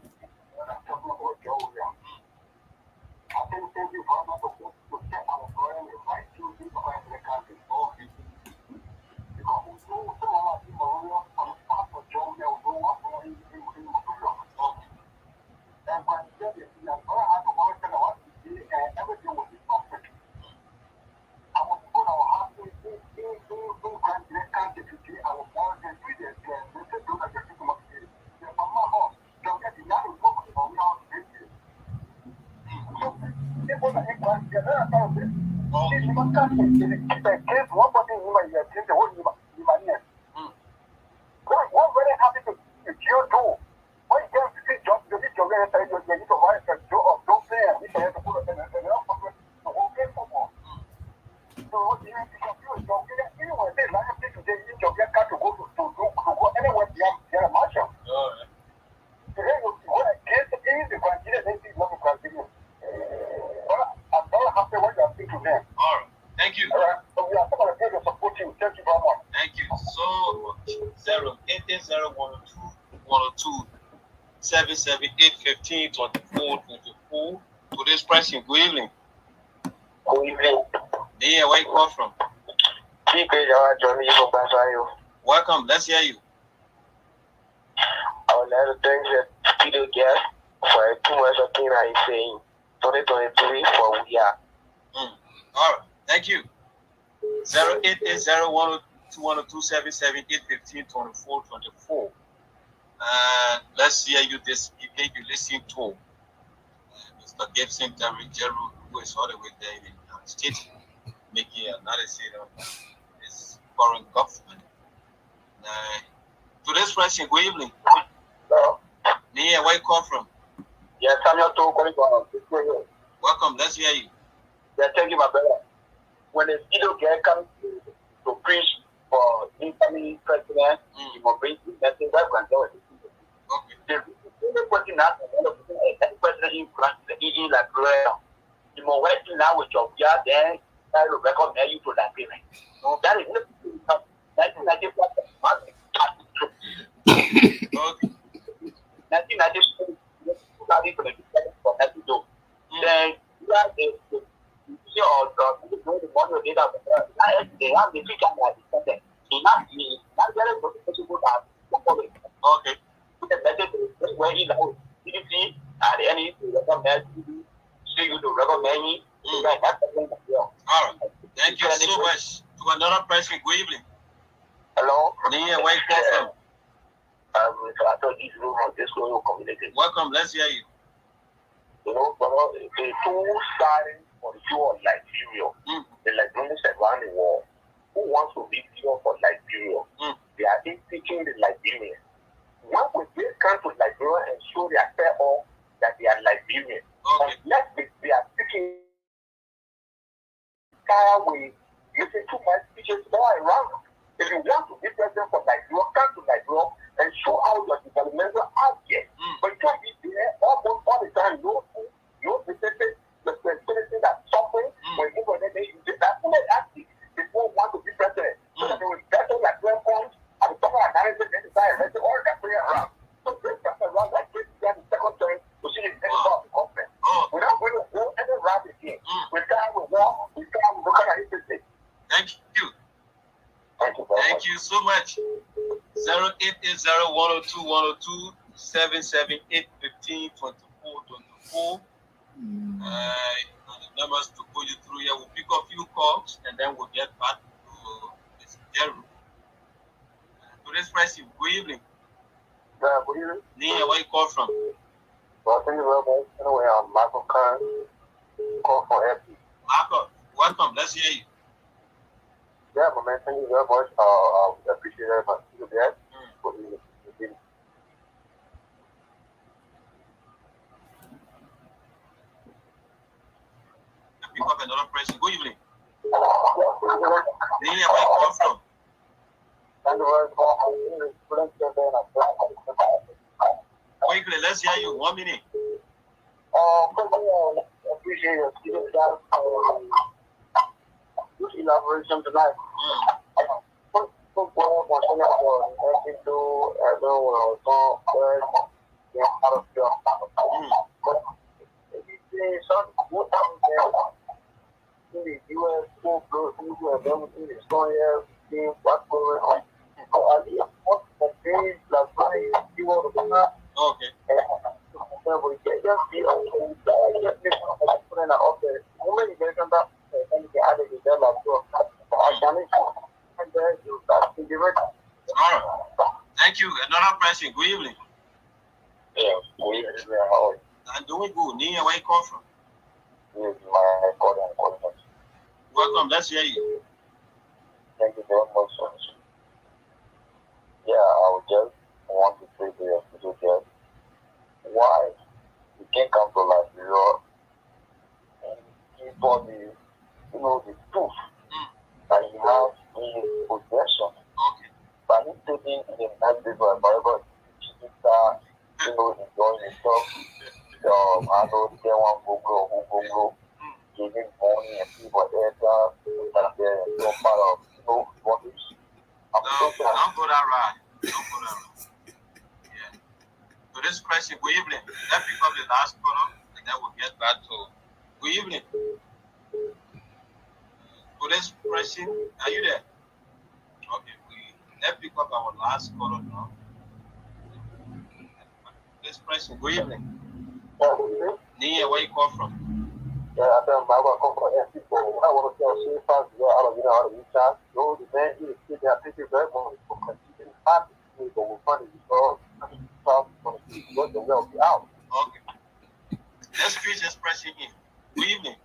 Thank you. Thank you so much. 080-102-102-778-15-24-24. Today's pressing. Good evening. Good evening. Yeah, where you call from? Welcome. Let's hear you. I would like to thank the studio guest for too much of things that he's saying. 2023 for Weah. All right. Thank you. 080-102-102-778-15-24-24. Let's hear you this evening. You listen to Mr. Gibson Derrick Jeru, who is all the way there in the United States, making analysis of this foreign government. Today's question, good evening. Hello. Nia, where you come from? Yes, Samuel Doe calling from. Welcome. Let's hear you. Yeah, thank you, my brother. When the video guy comes to preach for incoming president, he will bring that thing back and tell it. Okay. The question now, any president in France, in Liberia, you will work now with your job, then I will recommend you to Liberia. So that is not 1994. Okay. 1994, then you have the model data. They have the feature that is sent. Okay. The method where you know, you see, at any recommend you to recommend me. All right. Thank you so much. To another person, good evening. Hello. Nia, where you come from? I thought this room on this whole community. Welcome. Let's hear you. You know, the two sides for the war of Liberia, the Liberians around the world, who wants to be pure for Liberia, they are teaching the Liberians. When we come to Liberia and show their fair off that they are Liberian, unless they are speaking way, you see too much speeches all around. If you want to be president for Liberia, come to Liberia and show out your developmental aspect. But you can't be there almost all the time. No specific responsibility that's suffering when you go there. That's what they ask you. People want to be president. So that they will settle like 12 points and the second analysis and decide to all that prayer around. So this person around like this guy the second term to see his end of the government. We're not going to go any round again. We start with war, we start with looking at it. Thank you. Thank you so much. 0880-102-102-778-15-24-24. The numbers to put you through here. We'll pick up a few calls and then we'll get back to this room. Today's pricing. Good evening. Good evening. Nia, where you call from? Well, thank you very much. Anyway, I'm Michael Kern. Call for FP. Michael, welcome. Let's hear you. Yeah, my man, thank you very much. I appreciate it. But you guys, pick up another person. Good evening. Nia, where you call from? Quickly, let's hear you. 1 minute. Appreciate it. Elaboration tonight. Okay. Thank you. Another person. Good evening. Yeah, good evening. I'm doing good. Nia, where you come from? Welcome. Welcome. Let's hear you. Thank you very much. Yeah, I would just want to say to your people why you can't come to Liberia and give all the proof that you have in his possession. Okay. But he's taking the night paper and Bible, enjoying himself. I know Tiawan Gongloe, giving money and people there that they're no part of what is. Don't go that right. Yeah. So this question, good evening. Let's pick up the last column and then we'll get back to good evening. So this question, are you there? Okay, let's pick up our last column now. This question, good evening. Nia, where you come from? Yeah, I think I come from people. I want to tell you, I don't know how to reach out. No, the man is sitting there, thank you very much for continuing to have to go funny. So, the will be out. Okay. Let's finish this question in. Good evening.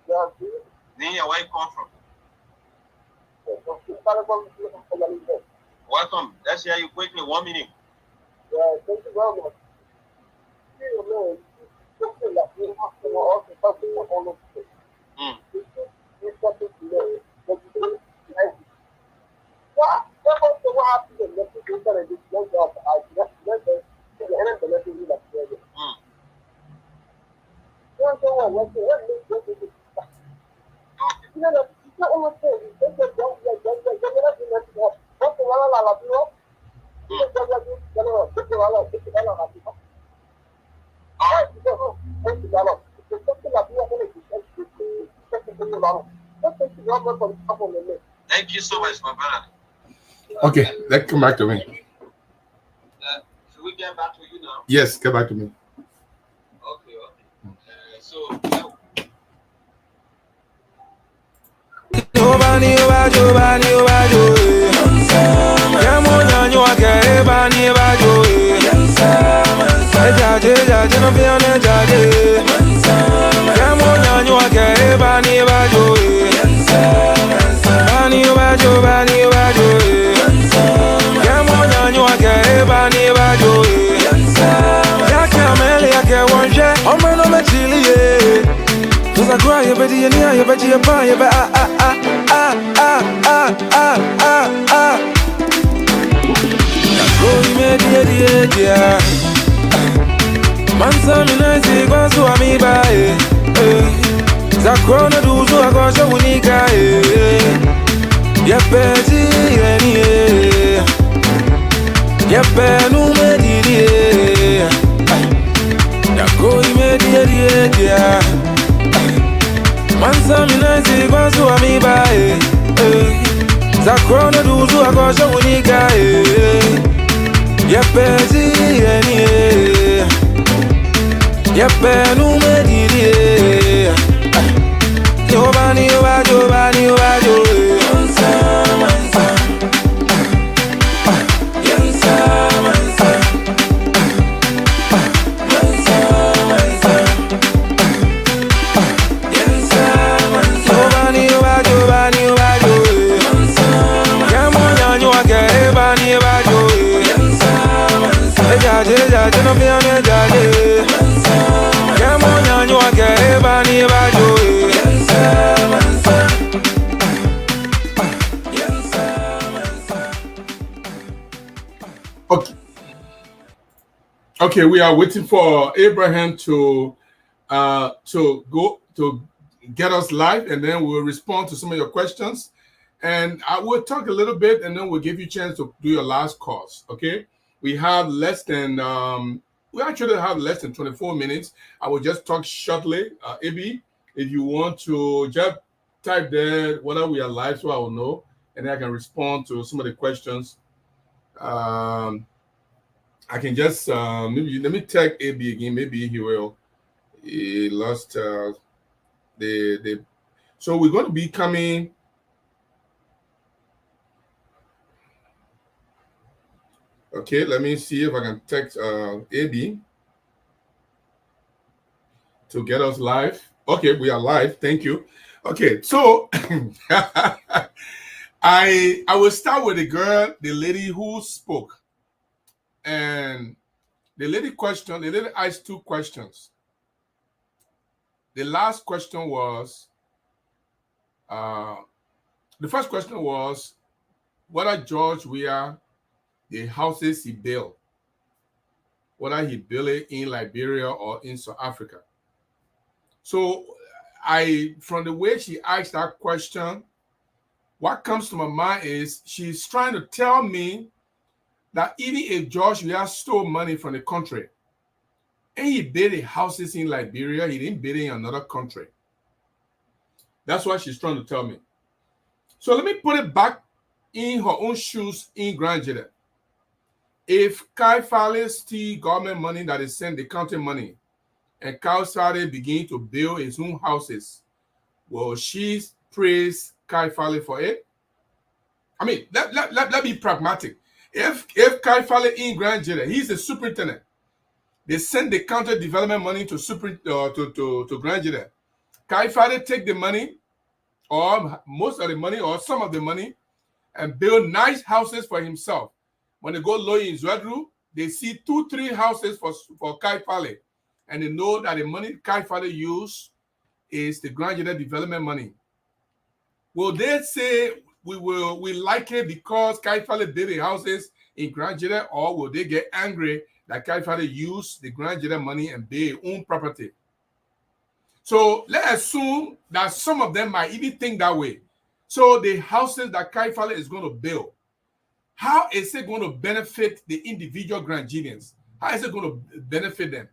Yeah, Nia, where you come from? Welcome. Let's hear you quickly. 1 minute. Yeah, thank you very much. Thank you so much, my brother. Okay, let's come back to me. Should we get back to you now? Yes, get back to me. Okay. Mansa minazi kwa suwa mibae Zakrona duzu akosha unika Yepeji yeni Yepe numediri Yako imediri Mansa minazi kwa suwa mibae Zakrona duzu akosha unika Yepeji yeni Yepe numediri Yobani Mansa Mansa Yansa Mansa Mansa Mansa Yansa Mansa Yobani Mansa Yamonya nyuake ebani Yansa Mansa Jaje no miane jaje Okay, we are waiting for Abraham to go to get us live, and then we'll respond to some of your questions. And I will talk a little bit, and then we'll give you a chance to do your last calls. Okay, we have less than we actually have less than 24 minutes. I will just talk shortly. Abi, if you want to just type there whether we are live, so I will know, and then I can respond to some of the questions. I can just maybe let me tag AB again. Maybe he will. He lost the. So we're going to be coming. Okay, let me see if I can text AB to get us live. Okay, we are live. Thank you. Okay, so I will start with the lady who spoke. And the lady asked two questions. The last question was, the first question was whether George Weah, the houses he built, whether he built it in Liberia or in South Africa. So from the way she asked that question, what comes to my mind is she's trying to tell me that even if George Weah stole money from the country and he built houses in Liberia, he didn't build it in another country. That's what she's trying to tell me. So let me put it back in her own shoes in Grand Gedeans. If Kai Fale steal government money that is sent the county money, and Kai Fale begin to build his own houses, will she praise Kai Fale for it? I mean, let be pragmatic. If Kai Fale in Grand Gedeans, he's the superintendent, they send the county development money to Grand Gedeans. Kai Fale take the money, or most of the money, or some of the money, and build nice houses for himself. When they go low in Zwadru, they see 2-3 houses for Kai Fale, and they know that the money Kai Fale use is the Grand Gedeans development money. Will they say we like it because Kai Fale built the houses in Grand Gedeans, or will they get angry that Kai Fale use the Grand Gedeans money and build own property? So let's assume that some of them might even think that way. So the houses that Kai Fale is going to build, how is it going to benefit the individual Grand Gedeans? How is it going to benefit them?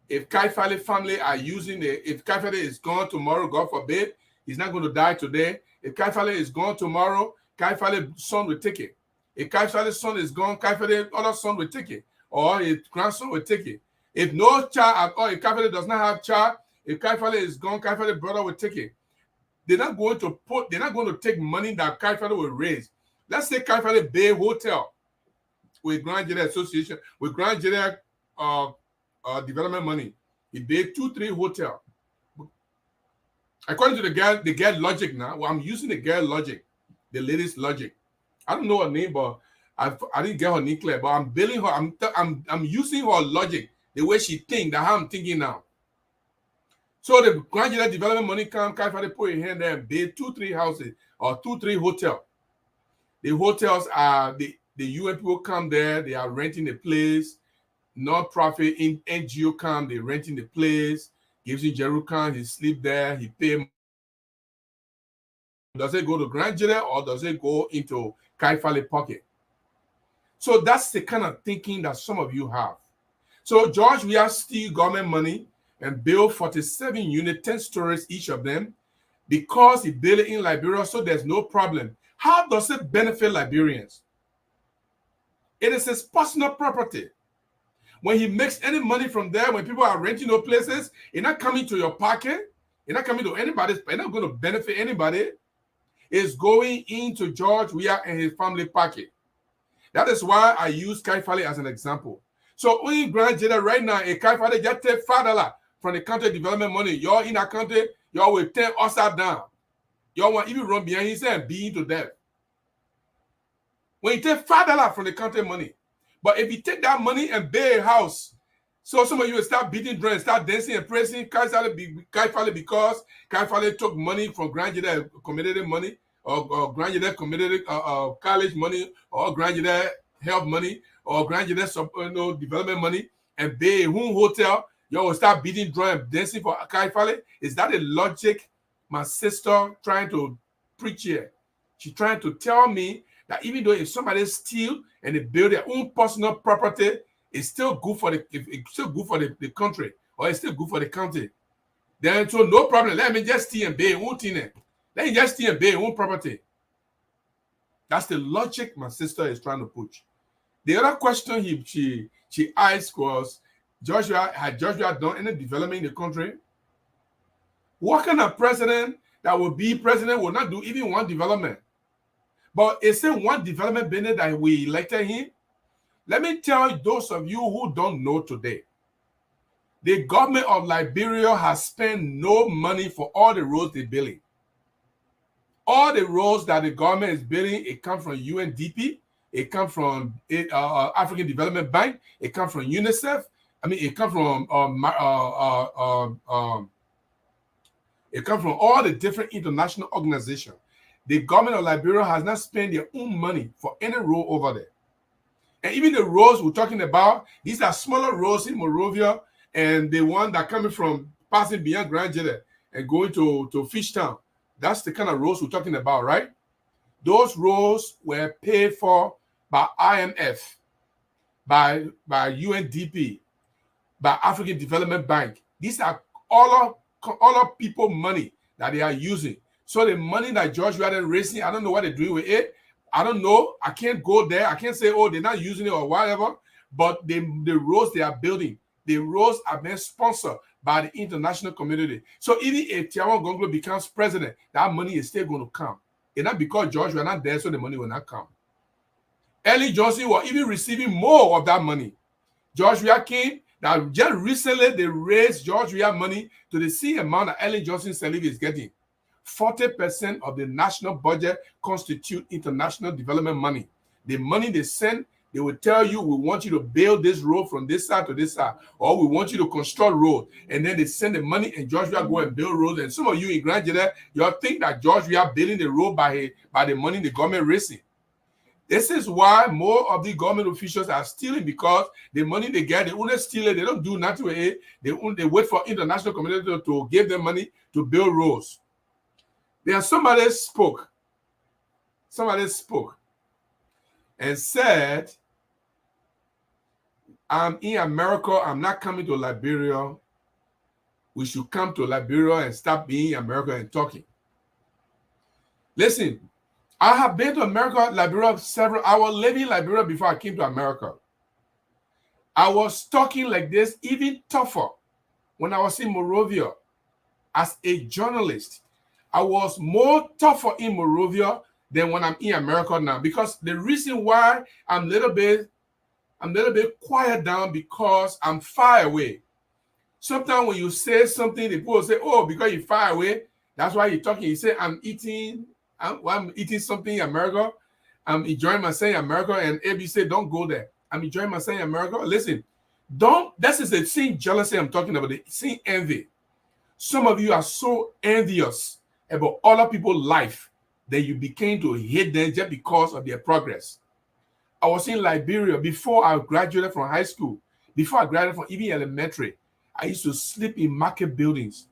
If Kai Fale family are using it, if Kai Fale is gone tomorrow, God forbid, he's not going to die today. If Kai Fale is gone tomorrow, Kai Fale's son will take it. If Kai Fale's son is gone, Kai Fale's other son will take it. Or his grandson will take it. If no child at all, if Kai Fale does not have child, if Kai Fale is gone, Kai Fale's brother will take it. They're not going to take money that Kai Fale will raise. Let's say Kai Fale Bay Hotel with Grand Gedeans Association, with Grand Gedeans development money. He paid 2-3 hotel. According to the girl logic now, well, I'm using the girl logic, the lady's logic. I don't know her name, but I didn't get her name clear. But I'm billing her. I'm using her logic, the way she thinks, that how I'm thinking now. So the Grand Gedeans development money come, Kai Fale put your hand there and build 2-3 houses or 2-3 hotels. The hotels are the the UN people come there, they are renting the place. Non-profit NGO come, they renting the place, gives him Jerukan, he sleep there, he pay. Does it go to Grand Gedeans or does it go into Kaifale pocket? So that's the kind of thinking that some of you have. So George Weah steal government money and build 47 units, 10 stories each of them, because he built it in Liberia, so there's no problem. How does it benefit Liberians? It is his personal property. When he makes any money from there, when people are renting those places, it's not coming to your pocket. It's not coming to anybody. It's not going to benefit anybody. It's going into George Weah and his family pocket. That is why I use Kaifale as an example. So in Grand Gedeans right now, a Kaifale just take $5 from the country development money. Y'all in that country, y'all will turn upside down. Y'all want even run behind his and being to death. When you take $5 from the country money, but if you take that money and buy a house, so some of you will start beating drums, start dancing and praising Kaifale because Kaifale took money from Grand Gedeans community money, or Grand Gedeans community college money, or Grand Gedeans health money, or Grand Gedeans development money, and buy a home hotel. You will start beating drums and dancing for Kaifale. Is that a logic my sister trying to preach here? She's trying to tell me that even though if somebody steal and they build their own personal property, it's still good for the country, or it's still good for the county. Then so no problem. Let me just steal and buy own thing. Let me just steal and buy own property. That's the logic my sister is trying to push. The other question she asked was, had George Weah done any development in the country? What kind of president that will be president will not do even one development? But it's in one development business that we elected him. Let me tell those of you who don't know today, the government of Liberia has spent no money for all the roads they're building. All the roads that the government is building, it comes from UNDP, it comes from African Development Bank, it comes from UNICEF. I mean, it comes from all the different international organizations. The government of Liberia has not spent their own money for any road over there. And even the roads we're talking about, these are smaller roads in Monrovia, and the one that coming from passing beyond Grand Gedeans and going to Fishtown. That's the kind of roads we're talking about, right? Those roads were paid for by IMF, by UNDP, by African Development Bank. These are all of people money that they are using. So the money that George Weah is raising, I don't know what they're doing with it. I don't know. I can't go there. I can't say, oh, they're not using it or whatever. But the roads they are building, the roads are being sponsored by the international community. So even if Tiawan Gongloe becomes president, that money is still going to come. It's not because George Weah not there, so the money will not come. Ellen Johnson was even receiving more of that money. George Weah came. Now, just recently, they raised George Weah money to the same amount that Ellen Johnson Sirleaf is getting. 40% of the national budget constitute international development money. The money they send, they will tell you, we want you to build this road from this side to this side, or we want you to construct road. And then they send the money, and George Weah go and build roads. And some of you in Grand Gedeans, you all think that George Weah building the road by the money the government raising. This is why more of the government officials are stealing, because the money they get, they only steal it. They don't do nothing with it. They wait for international community to give them money to build roads. Then somebody spoke and said, I'm in America, I'm not coming to Liberia. We should come to Liberia and stop being in America and talking. Listen, I have been to America, Liberia I was living in Liberia before I came to America. I was talking like this, even tougher when I was in Monrovia as a journalist. I was more tougher in Monrovia than when I'm in America now, because the reason why I'm a little bit quiet down, because I'm far away. Sometimes when you say something, the people say, oh, because you're far away, that's why you're talking. You say, I'm eating something in America. I'm enjoying myself in America. And AB say, don't go there. I'm enjoying myself in America. Listen, this is the same jealousy I'm talking about, the same envy. Some of you are so envious about other people's life that you became to hate them just because of their progress. I was in Liberia before I graduated from high school, before I graduated from even elementary. I used to sleep in market buildings.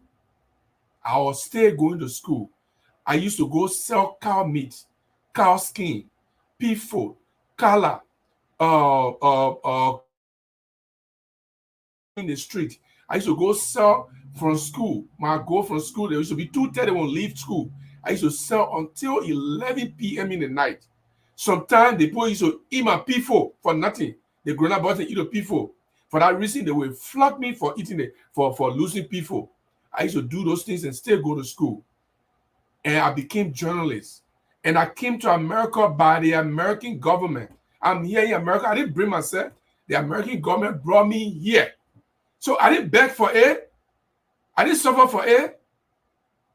I was still going to school. I used to go sell cow meat, cow skin, pig food, Cllr, in the street. I used to go sell from school. When I go from school, there used to be 2:30 when I leave school. I used to sell until 11 p.m. in the night. Sometimes the people used to eat my P4 for nothing. The grown-up boys eat a P4. For that reason, they will flog me for eating it, for losing P4. I used to do those things and still go to school. And I became journalist. And I came to America by the American government. I'm here in America. I didn't bring myself. The American government brought me here. So I didn't beg for it. I didn't suffer for it.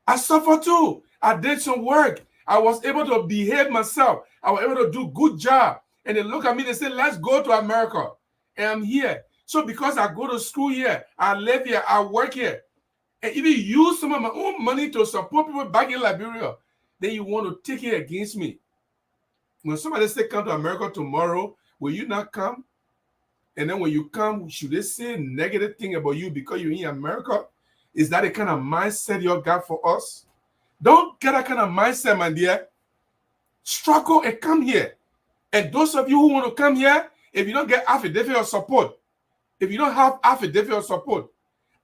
I suffered too. I did some work. I was able to behave myself. I was able to do good job. And they look at me, they say, let's go to America. And I'm here. So because I go to school here, I live here, I work here, and even use some of my own money to support people back in Liberia, then you want to take it against me. When somebody say come to America tomorrow, will you not come? And then when you come, should they say negative thing about you because you're in America? Is that the kind of mindset you got for us? Don't get that kind of mindset, my dear. Struggle and come here. And those of you who want to come here, if you don't get affidavit of support, if you don't have affidavit of support,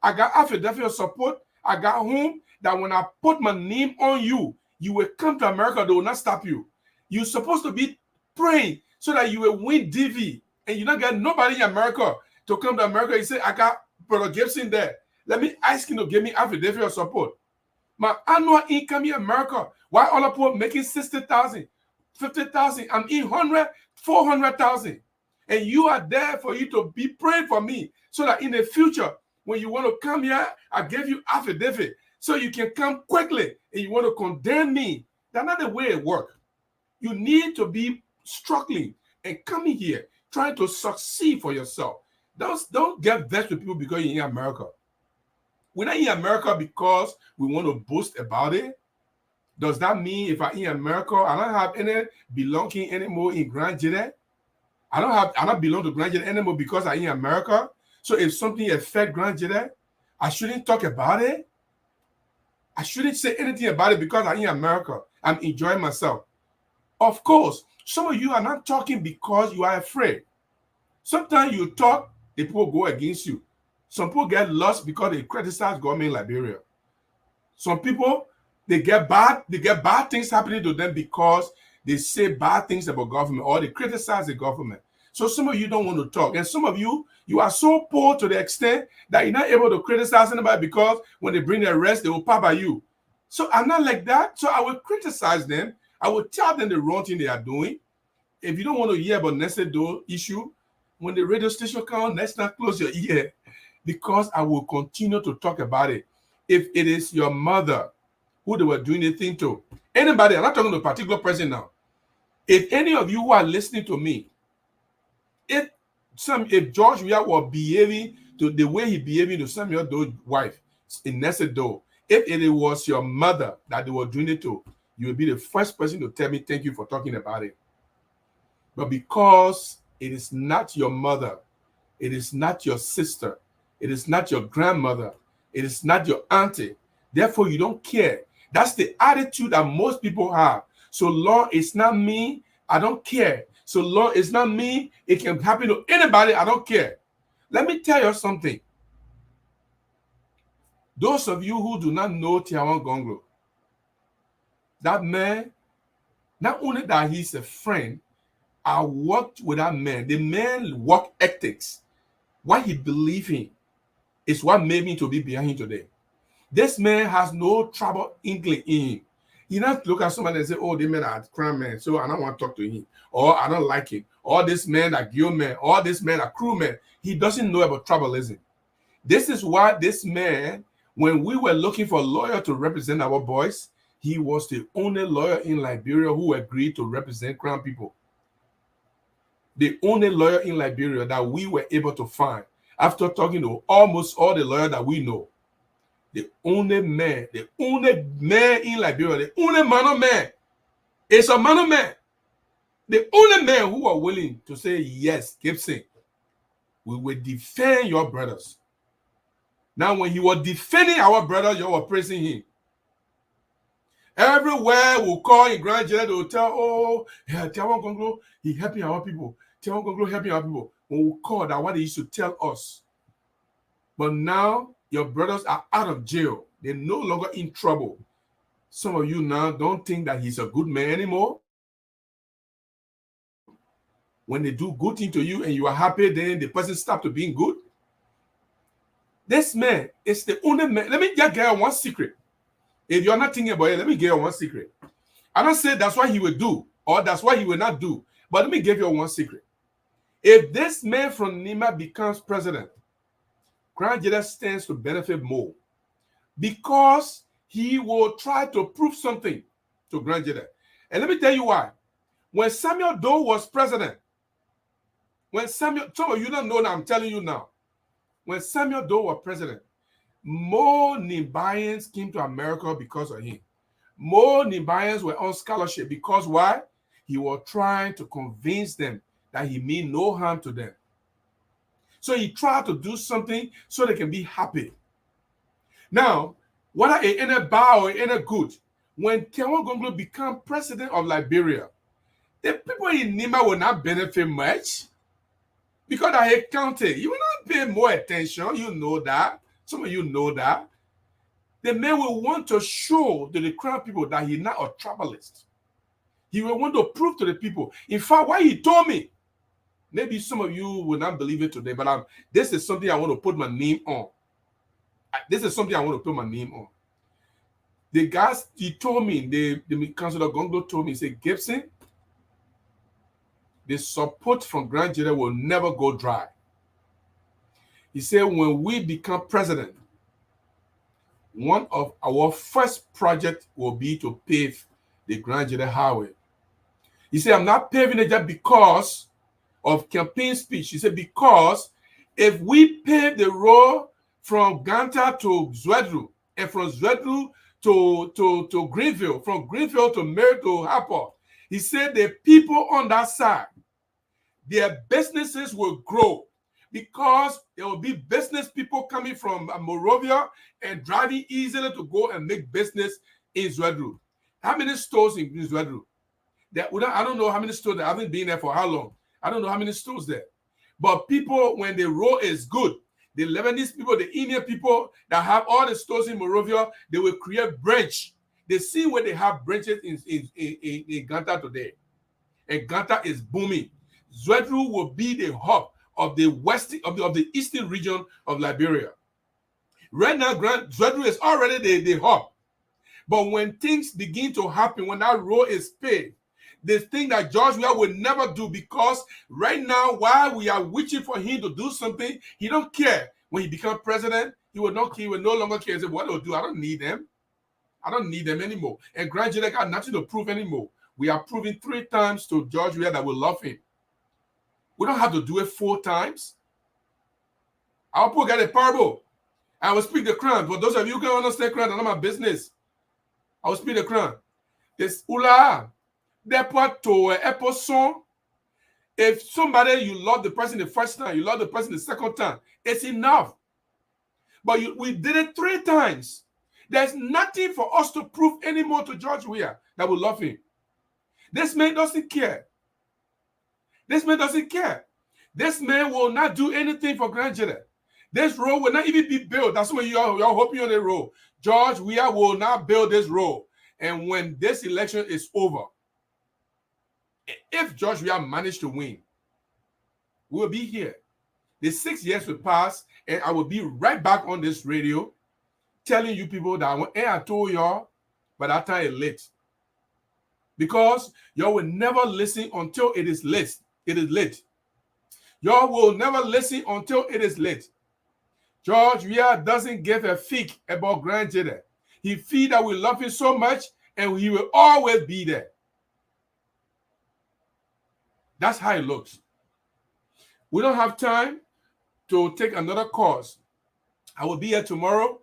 I got affidavit of support. I got home that when I put my name on you, you will come to America. They will not stop you. You're supposed to be praying so that you will win DV. And you don't get nobody in America to come to America. You say, I got Brother Gibson there. Let me ask him to give me affidavit of support. My annual income in America, why all the people making 60,000, 50,000, I'm in 100, 400,000. And you are there for you to be praying for me so that in the future, when you want to come here, I give you affidavit so you can come quickly and you want to condemn me. That's not the way it works. You need to be struggling and coming here, trying to succeed for yourself. Don't get vexed with people because you're in America. We're not in America because we want to boast about it. Does that mean if I'm in America, I don't have any belonging anymore in Grand Gedeans? I don't belong to Grand Gedeans anymore because I'm in America. So if something affects Grand Gedeans, I shouldn't talk about it. I shouldn't say anything about it because I'm in America. I'm enjoying myself. Of course, some of you are not talking because you are afraid. Sometimes you talk, the people go against you. Some people get lost because they criticize government in Liberia. Some people, they get bad things happening to them because they say bad things about government or they criticize the government. So some of you don't want to talk. And some of you, you are so poor to the extent that you're not able to criticize anybody because when they bring the arrest, they will pop at you. So I'm not like that. So I will criticize them. I will tell them the wrong thing they are doing. If you don't want to hear about Nancy Doe issue, when the radio station comes, let's not close your ear because I will continue to talk about it. If it is your mother who they were doing the thing to, anybody, I'm not talking to a particular person now. If any of you who are listening to me, if George Weah was behaving to the way he behaving to Samuel Doe's wife, in Nancy Doe, if it was your mother that they were doing it to, you will be the first person to tell me thank you for talking about it. But because it is not your mother, it is not your sister, it is not your grandmother, it is not your auntie, therefore you don't care. That's the attitude that most people have. So long it's not me, I don't care. So long it's not me, it can happen to anybody, I don't care. Let me tell you something. Those of you who do not know Tiawan Gongloe, that man, not only that he's a friend, I worked with that man. The man work ethics, what he believes in, is what made me to be behind him today. This man has no trouble inkling in him. He not look at somebody and say, oh, this man are crime man, so I don't want to talk to him. Or I don't like him. Or this man are guild man. Or this man are crew man. He doesn't know about tribalism. This is why this man, when we were looking for a lawyer to represent our boys, he was the only lawyer in Liberia who agreed to represent Crown people. The only lawyer in Liberia that we were able to find after talking to almost all the lawyers that we know. The only man in Liberia, the only man is a man. The only men who are willing to say, yes, Gibson, we will defend your brothers. Now, when he was defending our brother, you were praising him. Everywhere we call in Grand Gedeans, they will tell, oh, yeah, Tiawan Gongloe, he helping our people. Tiawan Gongloe helping our people. When we call that, what they used to tell us. But now, your brothers are out of jail. They're no longer in trouble. Some of you now don't think that he's a good man anymore. When they do good thing to you and you are happy, then the person stops to being good. This man is the only man. Let me just get one secret. If you're not thinking about it, let me give you one secret. I don't say that's what he will do or that's what he will not do. But let me give you one secret. If this man from Nima becomes president, Grand Gedeans stands to benefit more because he will try to prove something to Grand Gedeans. And let me tell you why. When Samuel Doe was president, some of you don't know that I'm telling you now. When Samuel Doe was president, more Liberians came to America because of him. More Liberians were on scholarship because why? He was trying to convince them that he mean no harm to them. So he tried to do something so they can be happy. Now, whether it ain't bad or it ain't good, when Tiawan Gongloe become president of Liberia, the people in Nima will not benefit much because I hate county. You will not pay more attention. You know that. Some of you know that. The man will want to show to the Crown people that he's not a troublist. He will want to prove to the people. In fact, why he told me, maybe some of you will not believe it today, but this is something I want to put my name on. This is something I want to put my name on. The guys, he told me, the Councilor Gongloe told me, he said, Gibson, the support from Grand Gedeans will never go dry. He said, when we become president, one of our first projects will be to pave the Grand Gedeans highway. He said, I'm not paving it just because of campaign speech. He said, because if we pave the road from Ganta to Zwedru, and from Zwedru to Greenville, from Greenville to Mary to Harper, he said the people on that side, their businesses will grow because there will be business people coming from Monrovia and driving easily to go and make business in Zwedru. How many stores in Zwedru? I don't know how many stores. I haven't been there for how long. I don't know how many stores there. But people, when the road is good, the Lebanese people, the Indian people that have all the stores in Monrovia, they will create branch. They see where they have branches in Ganta today. And Ganta is booming. Zwedru will be the hub of the eastern region of Liberia. Right now, Zwedru is already the hub. But when things begin to happen, when that road is paved, the thing that George Weah will never do, because right now, while we are waiting for him to do something, he don't care. When he becomes president, he will no longer care. He said, what do I do? I don't need them. I don't need them anymore. And Grand Gedeans got nothing to prove anymore. We are proving 3 times to George Weah that we love him. We don't have to do it 4 times. I'll put a parable. I will speak the Crown. For those of you who can understand Crown, that's not my business. I will speak the Crown. This Ula. If somebody, you love the person the first time, you love the person the second time, it's enough. But we did it 3 times. There's nothing for us to prove anymore to George Weah that we love him. This man doesn't care. This man doesn't care. This man will not do anything for Grand Gedeans. This road will not even be built. That's why you're hoping on the road. George Weah will not build this road. And when this election is over, if George Weah managed to win, we will be here. The 6 years will pass, and I will be right back on this radio telling you people that I told y'all, but that time it's late. Because y'all will never listen until it is late. It is late. Y'all will never listen until it is late. George Weah doesn't give a fig about Grand Gedeans. He feels that we love him so much, and he will always be there. That's how it looks. We don't have time to take another course. I will be here tomorrow.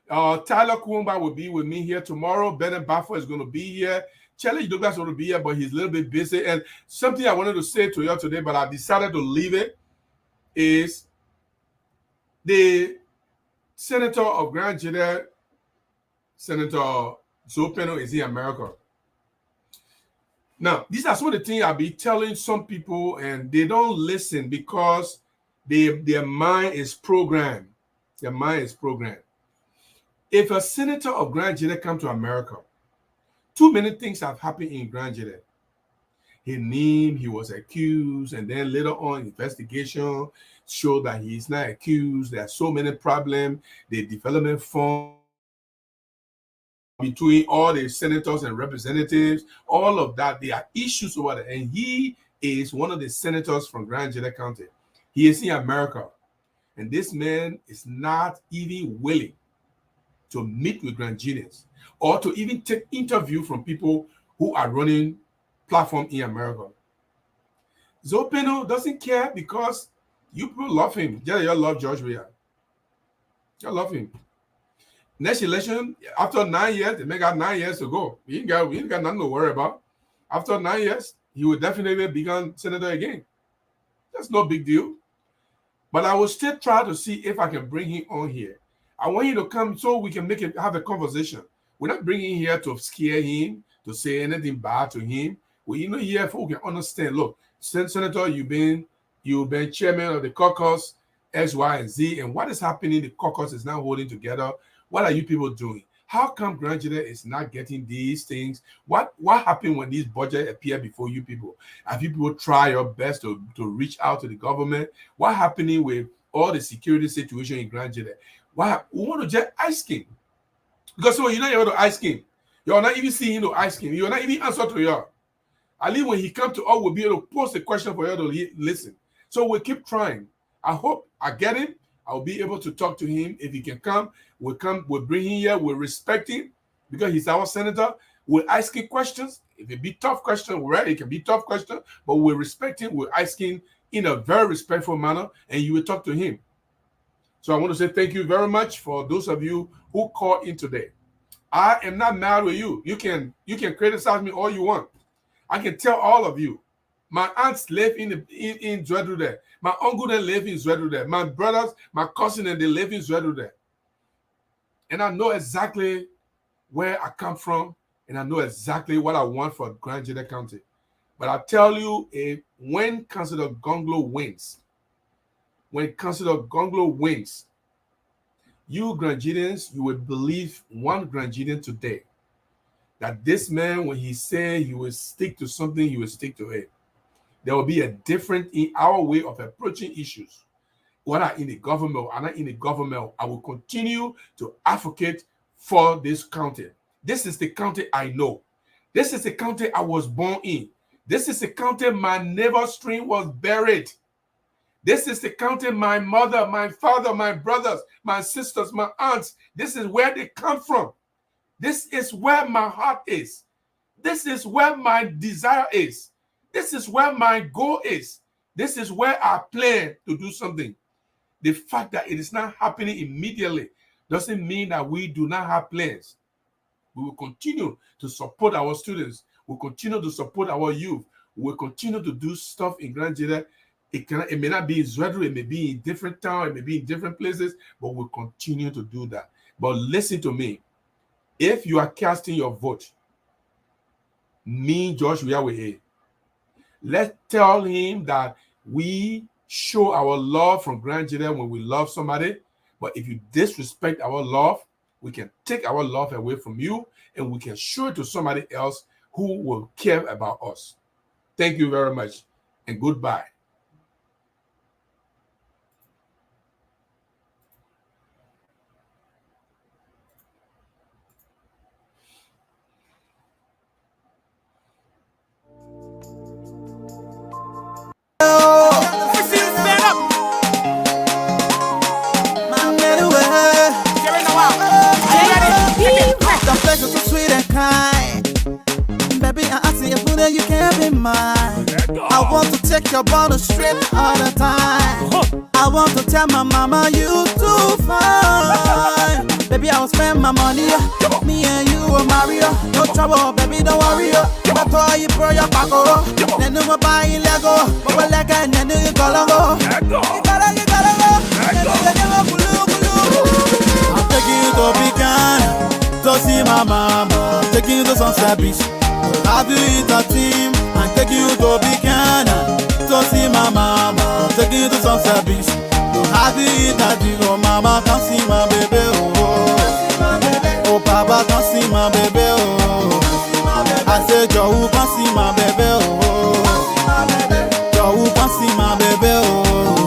Tyler Kumba will be with me here tomorrow. Bennett Baffa is going to be here. Charlie Douglas want to be here, but he's a little bit busy. And something I wanted to say to you today, but I decided to leave it, is the senator of Grand Gedeans, Senator Zopeno, is in America. Now, these are some of the things I'll be telling some people, and they don't listen because their mind is programmed. Their mind is programmed. If a senator of Grand Gedeans come to America, too many things have happened in Grand Gedeans. His name, he was accused, and then later on, investigation showed that he's not accused. There are so many problems. The development fund between all the senators and representatives, all of that, there are issues over there. And he is one of the senators from Grand Gedeans County. He is in America. And this man is not even willing to meet with Grand Gedeans or to even take interview from people who are running platform in America. Zopeno doesn't care because you people love him. Yeah, you love George Weah. You love him. Next election, after 9 years, they may got 9 years to go. We ain't got nothing to worry about. After 9 years, he will definitely become senator again. That's no big deal. But I will still try to see if I can bring him on here. I want him to come so we can have a conversation. We're not bringing him here to scare him, to say anything bad to him. We're here for we can understand. Look, Senator, you've been chairman of the caucus, X, Y, and Z, and what is happening? The caucus is now holding together. What are you people doing? How come Grand Gedeans is not getting these things? What happened when these budgets appear before you people? Have you people try your best to reach out to the government? What happening with all the security situation in Grand Gedeans? We want to just ask him. Because so you're not able to ask him. You're not even seeing him to ask him. You're not even answer to you. At least when he comes to us, we'll be able to post a question for you to listen. So we'll keep trying. I hope I get him. I'll be able to talk to him. If he can come, we'll bring him here. We'll respect him because he's our senator. We'll ask him questions. If it be tough question, right? It can be tough question, but we'll respect him. We'll ask him in a very respectful manner, and you will talk to him. So I want to say thank you very much for those of you who called in today. I am not mad with you. You can criticize me all you want. I can tell all of you. My aunts live in Zwedude. My uncle they live in Zwedude. My brothers, my cousin, and they live in Zwedude. And I know exactly where I come from, and I know exactly what I want for Grand Gedeans County. But I tell you, when Councillor Gongloe wins, you Grand Gedeans, you will believe one Grand Gedean today that this man, when he said he will stick to something, he will stick to it. There will be a difference in our way of approaching issues. Whether in the government or not in the government, I will continue to advocate for this county. This is the county I know. This is the county I was born in. This is the county my neighbor's stream was buried. This is the county my mother, my father, my brothers, my sisters, my aunts, this is where they come from. This is where my heart is. This is where my desire is. This is where my goal is. This is where I plan to do something. The fact that it is not happening immediately doesn't mean that we do not have plans. We will continue to support our students. We'll continue to support our youth. We'll continue to do stuff in Grand Gedeans. It may not be in Zwedu, it may be in different towns, it may be in different places, but we'll continue to do that. But listen to me. If you are casting your vote, me, George Weah, let's tell him that we show our love from Grand Gedeans when we love somebody. But if you disrespect our love, we can take our love away from you and we can show it to somebody else who will care about us. Thank you very much and goodbye. You can't be mine. I want to take your bottle straight all the time. I want to tell my mama you too fine. Baby, I will spend my money. Me and you will marry you. No trouble, baby, don't worry you. But for you pro your paco. Then you will buy in Lego. But we're like a then you gotta go. You gotta go. I'm taking you to Pecan to see my mama. Taking you to Sunset Beach. Have you eat a team? I'm taking you to Pecan to see my mama. Taking you to Sunset Beach. Have you eat a team? Oh mama, come see my baby. Oh papa, come see my baby. Oh I said Joe, come see my baby. Oh Joe, come see my baby. Oh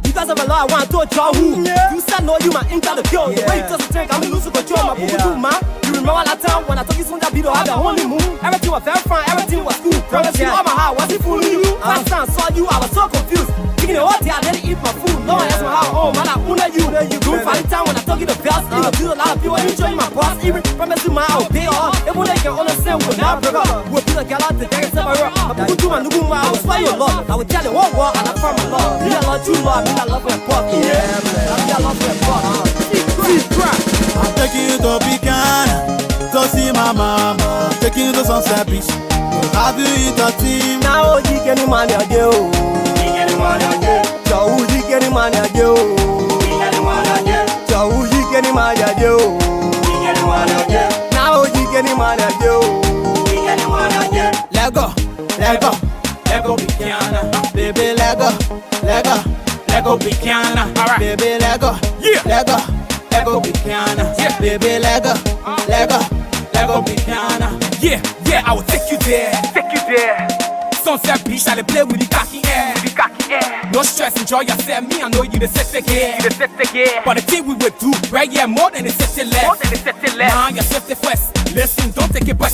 because of a law, I want to draw who. You said no, you my ink out the girl. The way you just drink, I'm losing control. My people do, man. You remember that time when I told you something that video had the only move? Everything was very fine, everything was cool. Promise you all my heart, was it fooling you? Last time I saw you, I was so confused. Thinking the whole day I didn't eat my food. No one asked me how home, man, I own you. You find the time when I told you the bells. You do a lot of people, you show you my boss. Even promise you my I'll pay all. Even though you can understand, we'll not break up. We'll be together to take a separate. My people do my new I will swear your love. I will tell you one word and I found my love. Me I love you, love. Me I love your pop. Yeah, man. Me I love your pop. I'm taking you to Pecan to see my mama. Taking you to Sunset Beach. Have you eat a team? Now you get the money again. You get the money again. So you get the money again. You get the money again. So you get the money again. You get the money again. Now you get the money again. You get the money again. Lego, Lego, Lego Pecan, baby Lego, Lego, Lego Pecan, baby Lego, Lego, Lego Pecan, baby Lego, Lego, Lego Pecan. Yeah, I will take you there. Sunset Beach, I play with the cocky air. No stress, enjoy yourself. Me, I know you the set again. But the thing we would do, right? Yeah, more than the set left. Nah, you're 50 first. Listen, don't take it back.